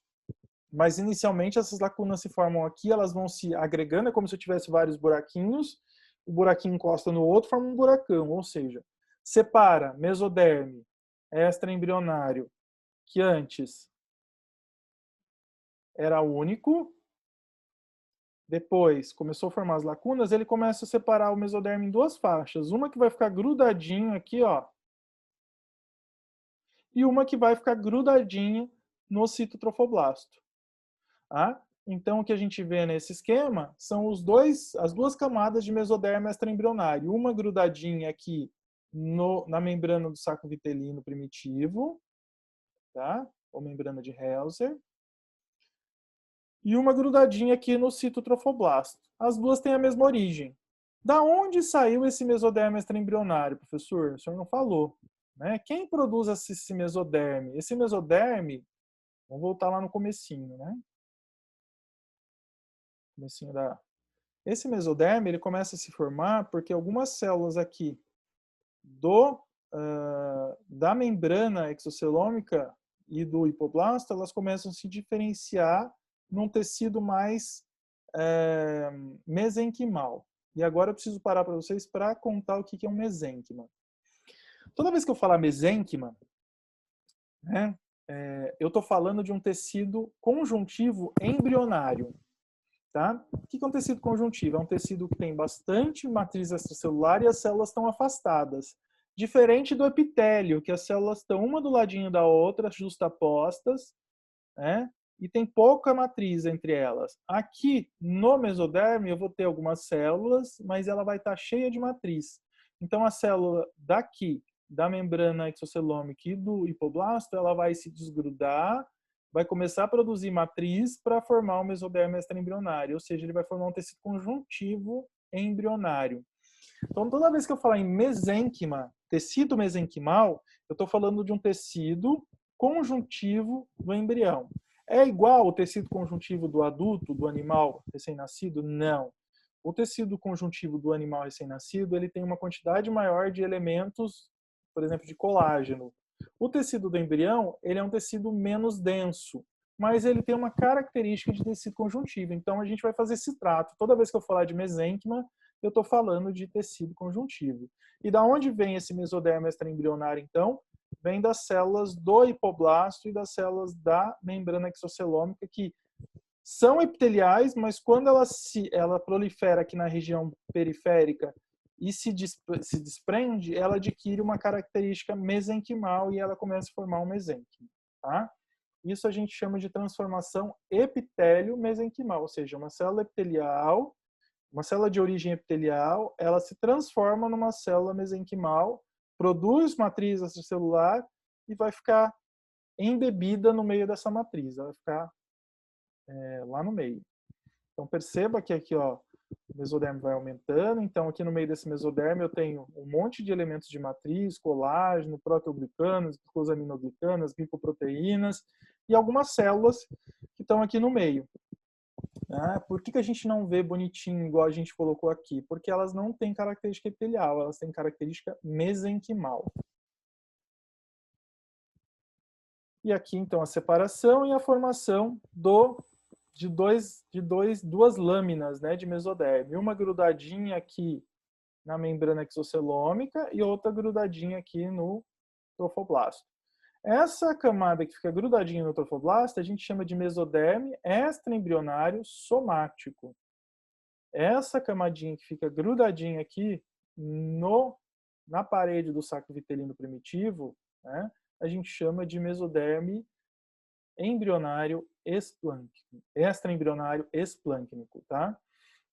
mas inicialmente essas lacunas se formam aqui, elas vão se agregando, é como se eu tivesse vários buraquinhos, o buraquinho encosta no outro, forma um buracão, ou seja, separa mesoderme extraembrionário, que antes era único, depois começou a formar as lacunas, ele começa a separar o mesoderme em duas faixas, uma que vai ficar grudadinho aqui, ó, e uma que vai ficar grudadinha no citotrofoblasto. Tá? Então, o que a gente vê nesse esquema são as duas camadas de mesoderme extraembrionário. Uma grudadinha aqui na membrana do saco vitelino primitivo, tá? Ou membrana de Helzer. E uma grudadinha aqui no citotrofoblasto. As duas têm a mesma origem. Da onde saiu esse mesoderme extraembrionário, professor? O senhor não falou. Né? Quem produz esse mesoderme? Esse mesoderme, vamos voltar lá no comecinho, né? Esse mesoderme ele começa a se formar porque algumas células aqui da membrana exocelômica e do hipoblasto, elas começam a se diferenciar num tecido mais mesenquimal. E agora eu preciso parar para vocês para contar o que é um mesênquima. Toda vez que eu falar mesênquima, né, eu estou falando de um tecido conjuntivo embrionário. Tá? O que é um tecido conjuntivo? É um tecido que tem bastante matriz extracelular e as células estão afastadas. Diferente do epitélio, que as células estão uma do ladinho da outra, justapostas, né? E tem pouca matriz entre elas. Aqui no mesoderme eu vou ter algumas células, mas ela vai estar cheia de matriz. Então a célula daqui, da membrana exocelômica e do hipoblasto, ela vai se desgrudar, vai começar a produzir matriz para formar o mesoderme extraembrionário, ou seja, ele vai formar um tecido conjuntivo embrionário. Então, toda vez que eu falar em mesênquima, tecido mesenquimal, eu estou falando de um tecido conjuntivo do embrião. É igual o tecido conjuntivo do adulto, do animal recém-nascido? Não. O tecido conjuntivo do animal recém-nascido, ele tem uma quantidade maior de elementos, por exemplo, de colágeno. O tecido do embrião, ele é um tecido menos denso, mas ele tem uma característica de tecido conjuntivo. Então, a gente vai fazer esse trato. Toda vez que eu falar de mesênquima, eu estou falando de tecido conjuntivo. E da onde vem esse mesodermo extraembrionário, então? Vem das células do hipoblasto e das células da membrana exocelômica, que são epiteliais, mas quando ela prolifera aqui na região periférica e se desprende, ela adquire uma característica mesenquimal e ela começa a formar um mesênquimo. Tá? Isso a gente chama de transformação epitélio-mesenquimal, ou seja, uma célula epitelial, uma célula de origem epitelial, ela se transforma numa célula mesenquimal, produz matriz extracelular e vai ficar embebida no meio dessa matriz, ela vai ficar lá no meio. Então perceba que aqui, ó, o mesodermo vai aumentando, então aqui no meio desse mesodermo eu tenho um monte de elementos de matriz, colágeno, proteoglicanos, glucosaminoglicanas, glicoproteínas e algumas células que estão aqui no meio. Por que a gente não vê bonitinho igual a gente colocou aqui? Porque elas não têm característica epitelial, elas têm característica mesenquimal. E aqui então a separação e a formação de duas lâminas, né, de mesodermo. Uma grudadinha aqui na membrana exocelômica e outra grudadinha aqui no trofoblasto. Essa camada que fica grudadinha no trofoblasto a gente chama de mesoderme extraembrionário somático. Essa camadinha que fica grudadinha aqui na parede do saco vitelino primitivo, né, a gente chama de mesoderme embrionário extraembrionário esplâncnico, tá?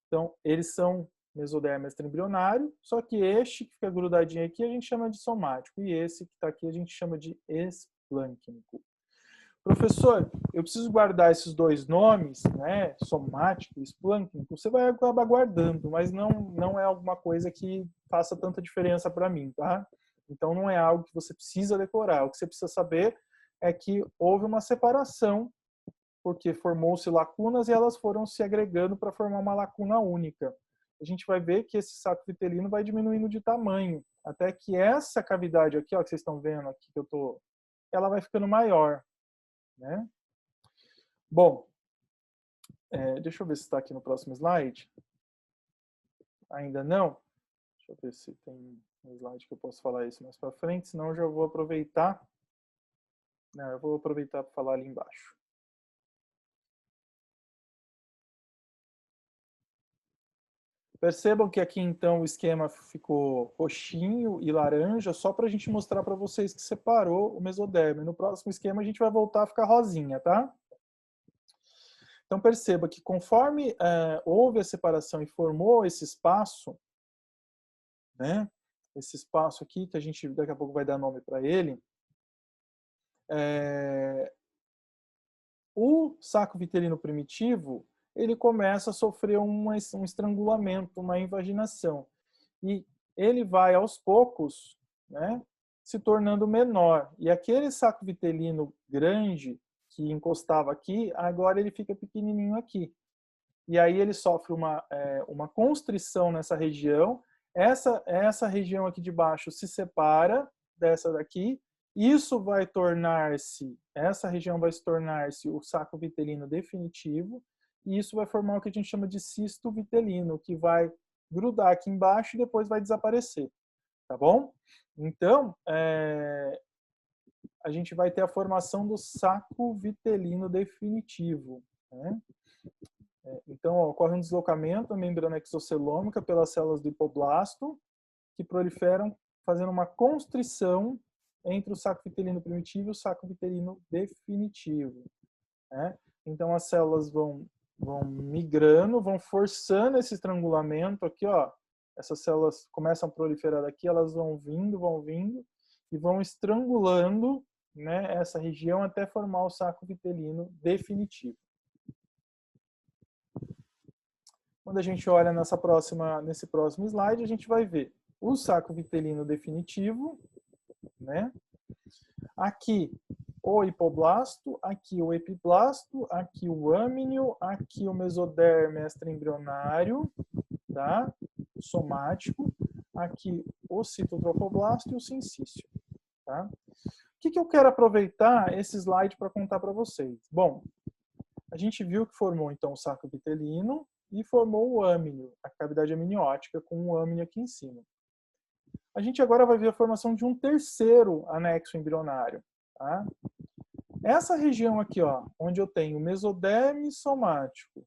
Então, eles são mesodermo extraembrionário, só que este que fica grudadinho aqui a gente chama de somático, e esse que está aqui a gente chama de esplâncnico. Professor, eu preciso guardar esses dois nomes, né, somático e esplâncnico, você vai acabar guardando, mas não é alguma coisa que faça tanta diferença para mim, tá? Então, não é algo que você precisa decorar, o que você precisa saber é que houve uma separação, porque formou-se lacunas e elas foram se agregando para formar uma lacuna única. A gente vai ver que esse saco vitelino vai diminuindo de tamanho, até que essa cavidade aqui, ó, que vocês estão vendo aqui, ela vai ficando maior, né? Bom, deixa eu ver se está aqui no próximo slide. Ainda não? Deixa eu ver se tem um slide que eu posso falar isso mais para frente, senão eu já vou aproveitar. Não, eu vou aproveitar para falar ali embaixo. Percebam que aqui, então, o esquema ficou roxinho e laranja, só para a gente mostrar para vocês que separou o mesodermo. No próximo esquema, a gente vai voltar a ficar rosinha, tá? Então, perceba que conforme houve a separação e formou esse espaço, né? Esse espaço aqui, que a gente daqui a pouco vai dar nome para ele, o saco vitelino primitivo, ele começa a sofrer um estrangulamento, uma invaginação. E ele vai, aos poucos, né, se tornando menor. E aquele saco vitelino grande, que encostava aqui, agora ele fica pequenininho aqui. E aí ele sofre uma constrição nessa região. Essa região aqui de baixo se separa dessa daqui. Essa região vai se tornar-se o saco vitelino definitivo. E isso vai formar o que a gente chama de cisto vitelino, que vai grudar aqui embaixo e depois vai desaparecer. Tá bom? Então, a gente vai ter a formação do saco vitelino definitivo, né? Então, ocorre um deslocamento da membrana exocelômica pelas células do hipoblasto, que proliferam fazendo uma constrição entre o saco vitelino primitivo e o saco vitelino definitivo, né? Então, as células vão migrando, vão forçando esse estrangulamento aqui, ó. Essas células começam a proliferar aqui, elas vão vindo e vão estrangulando, né, essa região até formar o saco vitelino definitivo. Quando a gente olha nesse próximo slide, a gente vai ver o saco vitelino definitivo, né? Aqui o hipoblasto, aqui o epiblasto, aqui o âminio, aqui o mesoderme extraembrionário, tá? Somático, aqui o citotrofoblasto e o sincício, tá? O que eu quero aproveitar esse slide para contar para vocês? Bom, a gente viu que formou então o saco vitelino, e formou o âmino, a cavidade amniótica com o âmino aqui em cima. A gente agora vai ver a formação de um terceiro anexo embrionário. Tá? Essa região aqui, ó, onde eu tenho o mesoderme somático,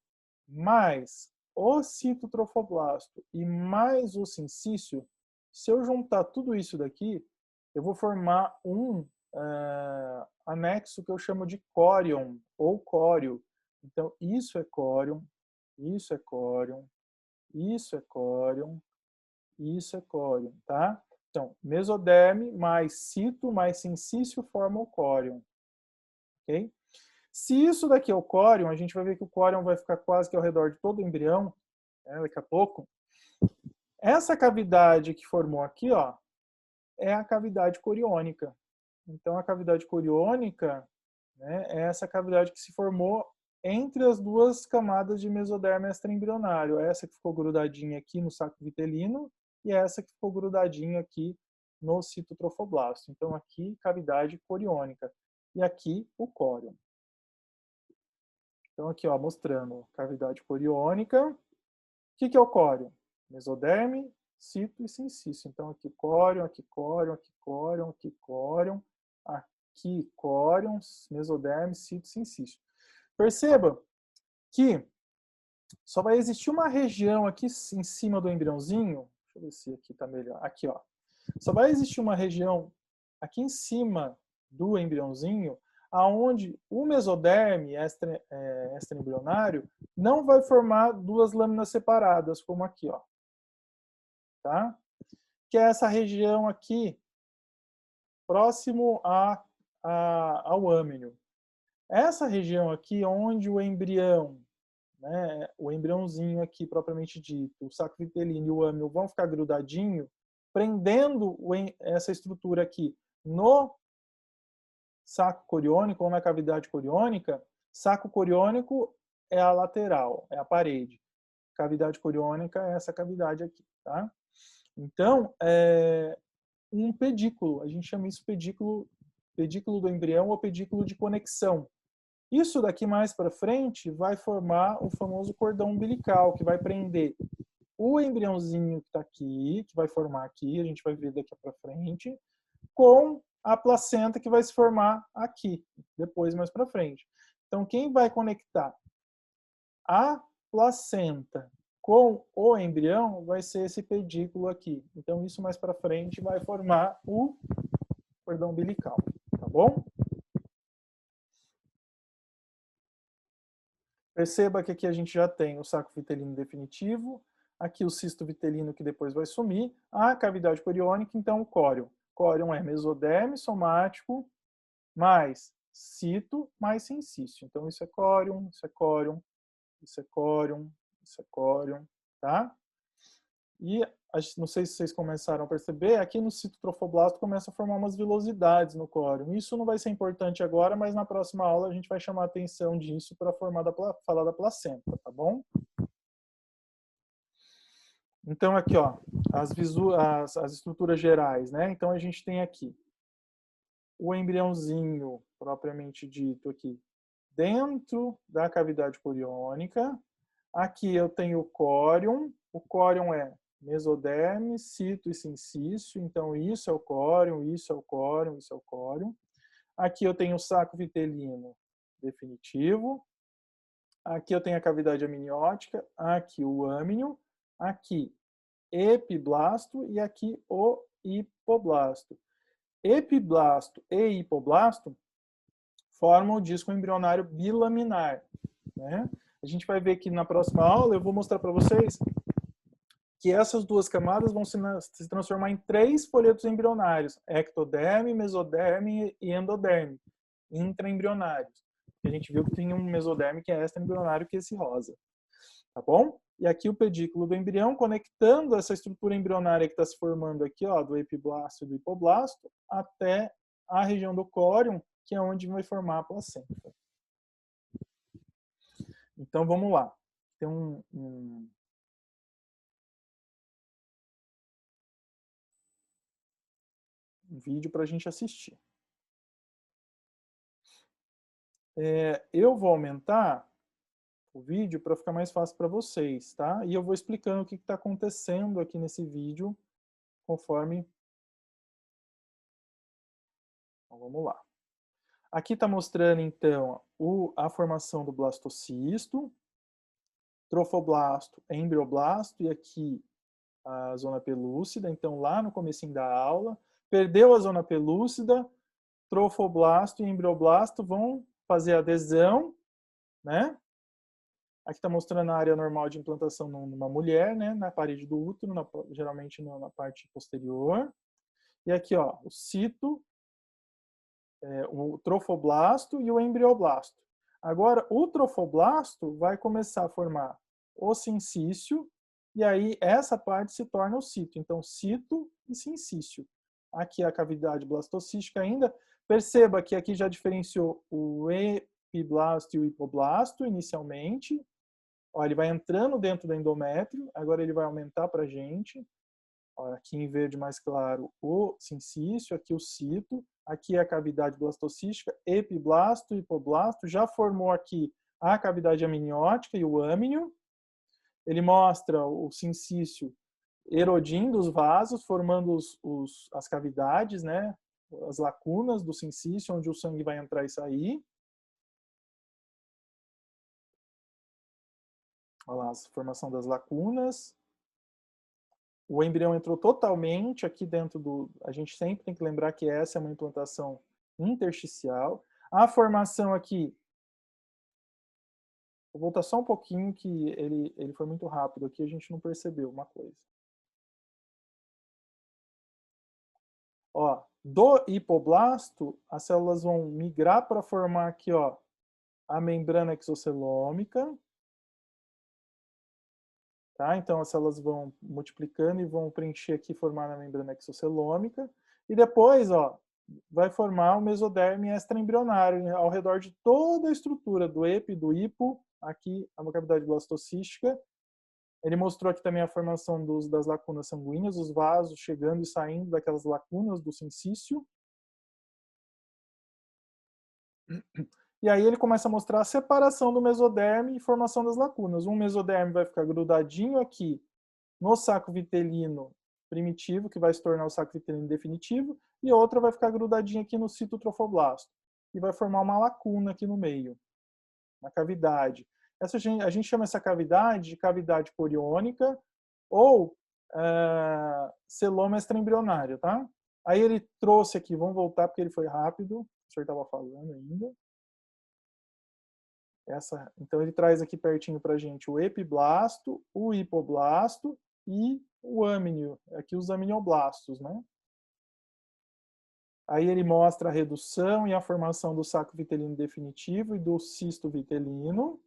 mais o citotrofoblasto e mais o sincício, se eu juntar tudo isso daqui, eu vou formar um anexo que eu chamo de córion, ou córeo. Então, isso é córion, isso é córion, isso é córion, isso é córion, tá? Então, mesoderme mais cito mais sincício forma o córion, ok? Se isso daqui é o córion, a gente vai ver que o córion vai ficar quase que ao redor de todo o embrião, né, daqui a pouco. Essa cavidade que formou aqui, ó, é a cavidade coriônica. Então, a cavidade coriônica, né, é essa cavidade que se formou entre as duas camadas de mesoderme extraembrionário. Essa que ficou grudadinha aqui no saco vitelino e essa que ficou grudadinha aqui no citotrofoblasto. Então, aqui, cavidade coriônica. E aqui, o córion. Então, aqui, ó, mostrando cavidade coriônica. O que é o córion? Mesoderme, cito e sincício. Então, aqui córion, aqui córion, aqui córion, aqui córion, aqui córion, mesoderme, cito e sincício. Perceba que só vai existir uma região aqui em cima do embriãozinho. Deixa eu ver se aqui está melhor. Aqui, ó. Só vai existir uma região aqui em cima do embriãozinho aonde o mesoderme extraembrionário não vai formar duas lâminas separadas, como aqui, ó. Tá? Que é essa região aqui, próximo ao âmino. Essa região aqui, onde o embrião, né, o embriãozinho aqui, propriamente dito, o saco vitelino e o âmino vão ficar grudadinho, prendendo essa estrutura aqui no saco coriônico ou na cavidade coriônica. Saco coriônico é a lateral, é a parede. Cavidade coriônica é essa cavidade aqui, tá? Então, um pedículo, a gente chama isso pedículo do embrião ou pedículo de conexão. Isso daqui mais para frente vai formar o famoso cordão umbilical, que vai prender o embriãozinho que está aqui, que vai formar aqui, a gente vai ver daqui para frente, com a placenta que vai se formar aqui, depois mais para frente. Então, quem vai conectar a placenta com o embrião vai ser esse pedículo aqui. Então, isso mais para frente vai formar o cordão umbilical, tá bom? Perceba que aqui a gente já tem o saco vitelino definitivo, aqui o cisto vitelino que depois vai sumir, a cavidade coriônica, então o córion. Córion é mesoderme somático mais cito mais sincício. Então isso é córion, isso é córion, isso é córion, isso é córion, tá? E não sei se vocês começaram a perceber, aqui no citotrofoblasto começa a formar umas vilosidades no córion. Isso não vai ser importante agora, mas na próxima aula a gente vai chamar a atenção disso para falar da placenta, tá bom? Então aqui, ó, as estruturas gerais, né? Então a gente tem aqui o embriãozinho propriamente dito aqui dentro da cavidade coriônica. Aqui eu tenho o córion. O córion é mesoderme, cito e sincício. Então, isso é o córion, isso é o córion, isso é o córion. Aqui eu tenho o saco vitelino definitivo. Aqui eu tenho a cavidade amniótica. Aqui o âmino. Aqui epiblasto e aqui o hipoblasto. Epiblasto e hipoblasto formam o disco embrionário bilaminar, né? A gente vai ver que na próxima aula eu vou mostrar para vocês que essas duas camadas vão se transformar em 3 folhetos embrionários: ectoderme, mesoderme e endoderme, intraembrionários. A gente viu que tem um mesoderme que é extraembrionário, que é esse rosa. Tá bom? E aqui o pedículo do embrião conectando essa estrutura embrionária que está se formando aqui, ó, do epiblasto e do hipoblasto, até a região do córion, que é onde vai formar a placenta. Então vamos lá. Tem um vídeo para a gente assistir. Eu vou aumentar o vídeo para ficar mais fácil para vocês, tá? E eu vou explicando o que está acontecendo aqui nesse vídeo, conforme... Então, vamos lá. Aqui está mostrando, então, a formação do blastocisto, trofoblasto, embrioblasto, e aqui a zona pelúcida. Então, lá no comecinho da aula, perdeu a zona pelúcida, trofoblasto e embrioblasto vão fazer adesão, né? Aqui está mostrando a área normal de implantação numa mulher, né? Na parede do útero, geralmente na parte posterior. E aqui, ó, o cito, o trofoblasto e o embrioblasto. Agora, o trofoblasto vai começar a formar o sincício, e aí essa parte se torna o cito. Então, cito e sincício. Aqui a cavidade blastocística ainda. Perceba que aqui já diferenciou o epiblasto e o hipoblasto inicialmente. Ó, ele vai entrando dentro do endométrio, agora ele vai aumentar para a gente. Ó, aqui em verde mais claro o sincício, aqui o cito, aqui é a cavidade blastocística, epiblasto, hipoblasto, já formou aqui a cavidade amniótica e o âminio. Ele mostra o sincício erodindo os vasos, formando as cavidades, né? As lacunas do sincício, onde o sangue vai entrar e sair. Olha lá, a formação das lacunas. O embrião entrou totalmente aqui dentro do... A gente sempre tem que lembrar que essa é uma implantação intersticial. A formação aqui... Vou voltar só um pouquinho, que ele foi muito rápido aqui, a gente não percebeu uma coisa. Ó, do hipoblasto, as células vão migrar para formar aqui, ó, a membrana exocelômica. Tá? Então, as células vão multiplicando e vão preencher aqui, formar a membrana exocelômica. E depois, ó, vai formar o mesoderme extraembrionário ao redor de toda a estrutura do epi, do hipo, aqui a cavidade blastocística. Ele mostrou aqui também a formação das lacunas sanguíneas, os vasos chegando e saindo daquelas lacunas do sincício. E aí ele começa a mostrar a separação do mesoderme e formação das lacunas. Um mesoderme vai ficar grudadinho aqui no saco vitelino primitivo, que vai se tornar o saco vitelino definitivo, e outra vai ficar grudadinha aqui no citotrofoblasto, e vai formar uma lacuna aqui no meio, na cavidade. A gente chama essa cavidade de cavidade coriônica ou celoma extraembrionário, tá? Aí ele trouxe aqui, vamos voltar porque ele foi rápido, o senhor estava falando ainda. Então ele traz aqui pertinho para a gente o epiblasto, o hipoblasto e o âminio, aqui os amnioblastos, né? Aí ele mostra a redução e a formação do saco vitelino definitivo e do cisto vitelino.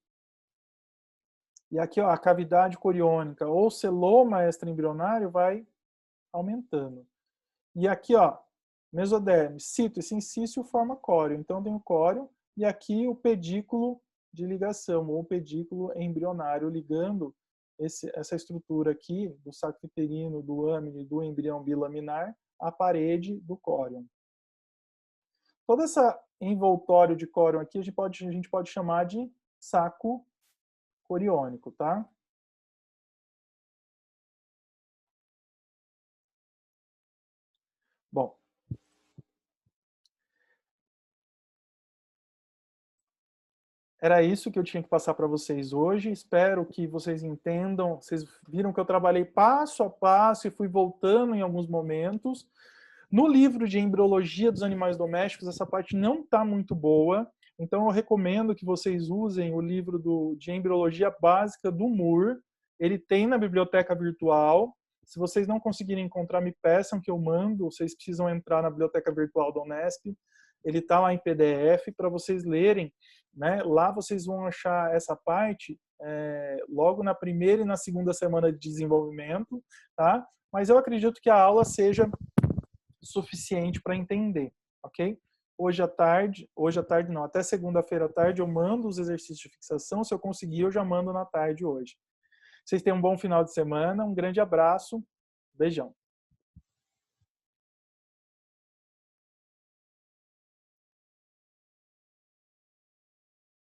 E aqui, ó, a cavidade coriônica ou celoma extraembrionário vai aumentando. E aqui, ó, mesoderme, cito e sincício forma córeo. Então tem o córeo e aqui o pedículo de ligação, ou pedículo embrionário, ligando essa estrutura aqui do saco vitelino, do âmino e do embrião bilaminar à parede do córeo. Todo esse envoltório de córeo aqui a gente pode chamar de saco coriônico, tá? Bom, era isso que eu tinha que passar para vocês hoje. Espero que vocês entendam. Vocês viram que eu trabalhei passo a passo e fui voltando em alguns momentos. No livro de embriologia dos animais domésticos, essa parte não está muito boa. Então, eu recomendo que vocês usem o livro de embriologia básica do Moore. Ele tem na biblioteca virtual. Se vocês não conseguirem encontrar, me peçam que eu mando. Vocês precisam entrar na biblioteca virtual da Unesp. Ele está lá em PDF para vocês lerem. Né? Lá vocês vão achar essa parte logo na primeira e na segunda semana de desenvolvimento. Tá? Mas eu acredito que a aula seja suficiente para entender, ok? Hoje à tarde não, até segunda-feira à tarde eu mando os exercícios de fixação, se eu conseguir eu já mando na tarde hoje. Vocês tenham um bom final de semana, um grande abraço, beijão.